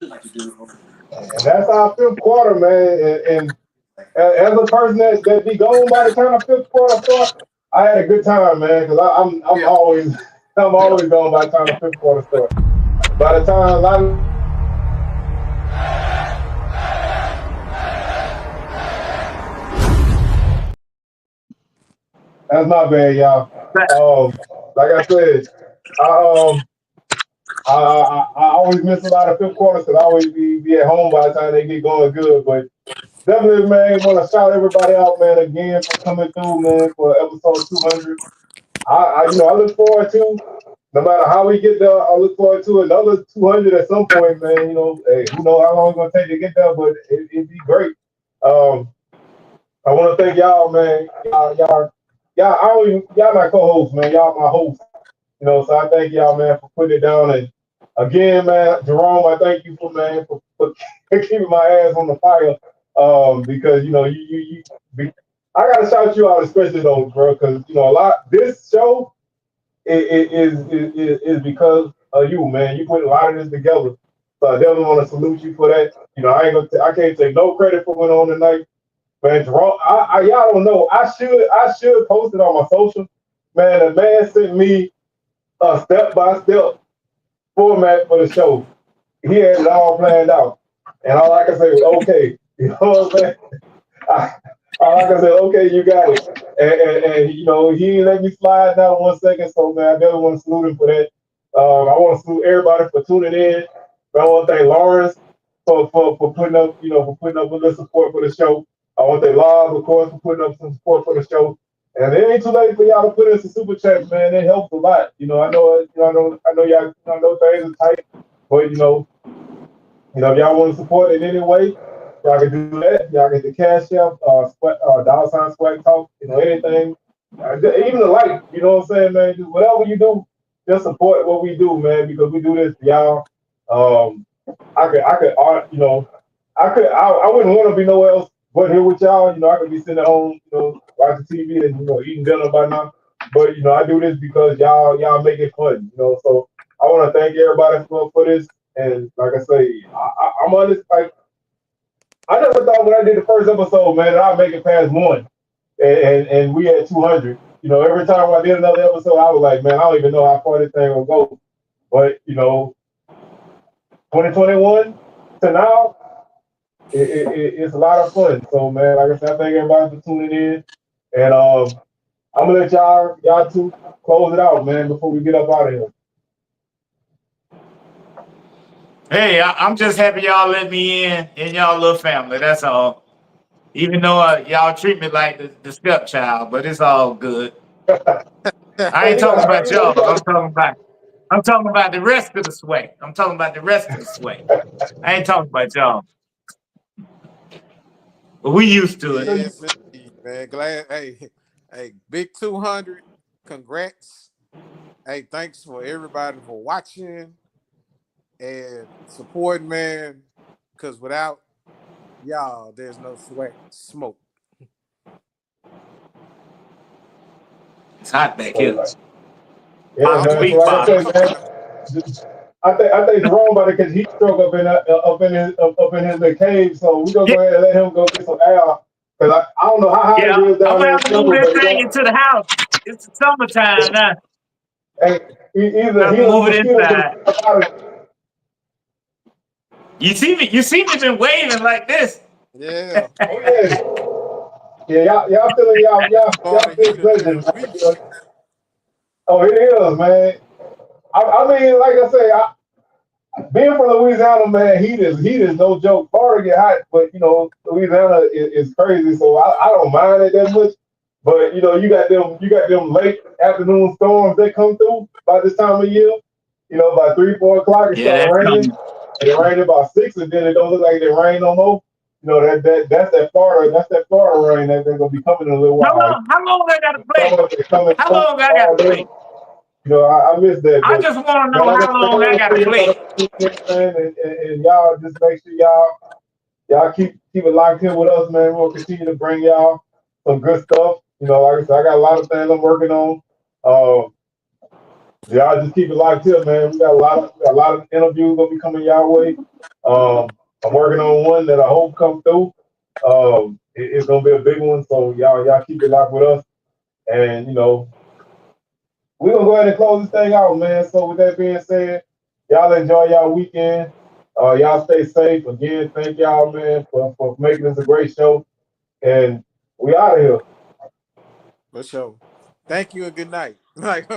And that's our fifth quarter, man. And as a person that be gone by the time the fifth quarter starts, I had a good time, man, because I'm always I'm always gone by the time the fifth quarter starts. By the time a lot of that's my bad, y'all. Like I said, I I always miss a lot of fifth quarters because I always be at home by the time they get going good. But definitely, man, want to shout everybody out, man, again for coming through, man, for episode 200. I look forward to, no matter how we get there, I look forward to another 200 at some point, man. Hey, who knows how long it's gonna take to get there, but it'd be great. Um, I want to thank y'all, man. Y'all my co-hosts, man. Y'all my hosts. So I thank y'all, man, for putting it down. And again, man, Jerome, I thank you for keeping my ass on the fire. Because I gotta shout you out, especially though, bro, because a lot this show is because of you, man. You put a lot of this together. So I definitely want to salute you for that. I can't take no credit for what's on tonight. Man, Jerome, y'all don't know. I should post it on my social. Man, the man sent me a step-by-step format for the show. He had it all planned out. And all I can say was, okay. You know what I'm saying? All I can say, okay, you got it. And he didn't let me slide down 1 second. So, man, I definitely want to salute him for that. I want to salute everybody for tuning in. I want to thank Lawrence for putting up, for putting up a little support for the show. I want to thank Lars, of course, for putting up some support for the show. And it ain't too late for y'all to put in some super chats, man. It helps a lot. I know y'all. I know things are tight, but if y'all want to support it in any way, y'all can do that. Y'all get the cash app, $ SWAC Talk. Anything, even the like. You know what I'm saying, man? Just whatever you do, just support what we do, man, because we do this for y'all. I wouldn't want to be nowhere else but here with y'all. I could be sitting at home, watching TV and eating dinner by now. But I do this because y'all make it fun. So I want to thank everybody for this. And like I say, I'm on this. Like I never thought when I did the first episode, man, that I'd make it past one, and we had 200. Every time I did another episode, I was like, man, I don't even know how far this thing will go. But 2021 to now, it's a lot of fun. So, man, like I said, I thank everybody for tuning in. And I'm gonna let y'all two close it out, man, before we get up out of here. Hey, I'm just happy y'all let me in y'all little family. That's all. Even though y'all treat me like the stepchild, but it's all good. I ain't talking about y'all. I'm talking about the rest of the SWAC. I'm talking about the rest of the SWAC. I ain't talking about y'all. But we used to it. Yes, indeed, man. Glad. Hey, big 200. Congrats. Hey, thanks for everybody for watching and supporting, man. Because without y'all, there's no SWAC Smoke. It's hot back here. Yeah, man. So like I said, man, I think Jerome about it because he struck up in his little cave. So we gonna go ahead and let him go get some air. Cause I don't know how high it is I'm down gonna there. have to move this thing into the house. It's the summertime now. Hey, either I'm he or the moving mosquitoes. inside. You see me been waving like this. Yeah. Yeah, y'all feeling y'all feel pleasant. Oh, it is, man. I mean, like I say, being from Louisiana, man, heat is no joke. Florida get hot, but Louisiana is crazy, so I don't mind it that much. But you got them late afternoon storms that come through by this time of year. By 3-4 o'clock it Yeah, starts that's raining. coming. It rained about 6, and then it don't look like it rain no more. That's that Florida rain that's gonna be coming in a little while. How long I gotta play? How long I All gotta day. play? I miss that. I just want to know Like how long I gotta play. and y'all just make sure y'all keep it locked in with us, man. We'll continue to bring y'all some good stuff. Like I said, I got a lot of things I'm working on. Y'all just keep it locked in, man. We got a lot of interviews gonna be coming y'all way. I'm working on one that I hope come through. It's gonna be a big one, so y'all keep it locked with us. And we're gonna go ahead and close this thing out, man. So with that being said, y'all enjoy y'all weekend. Y'all stay safe. Again, thank y'all, man, for making this a great show. And we out of here. For sure. Thank you and good night. Like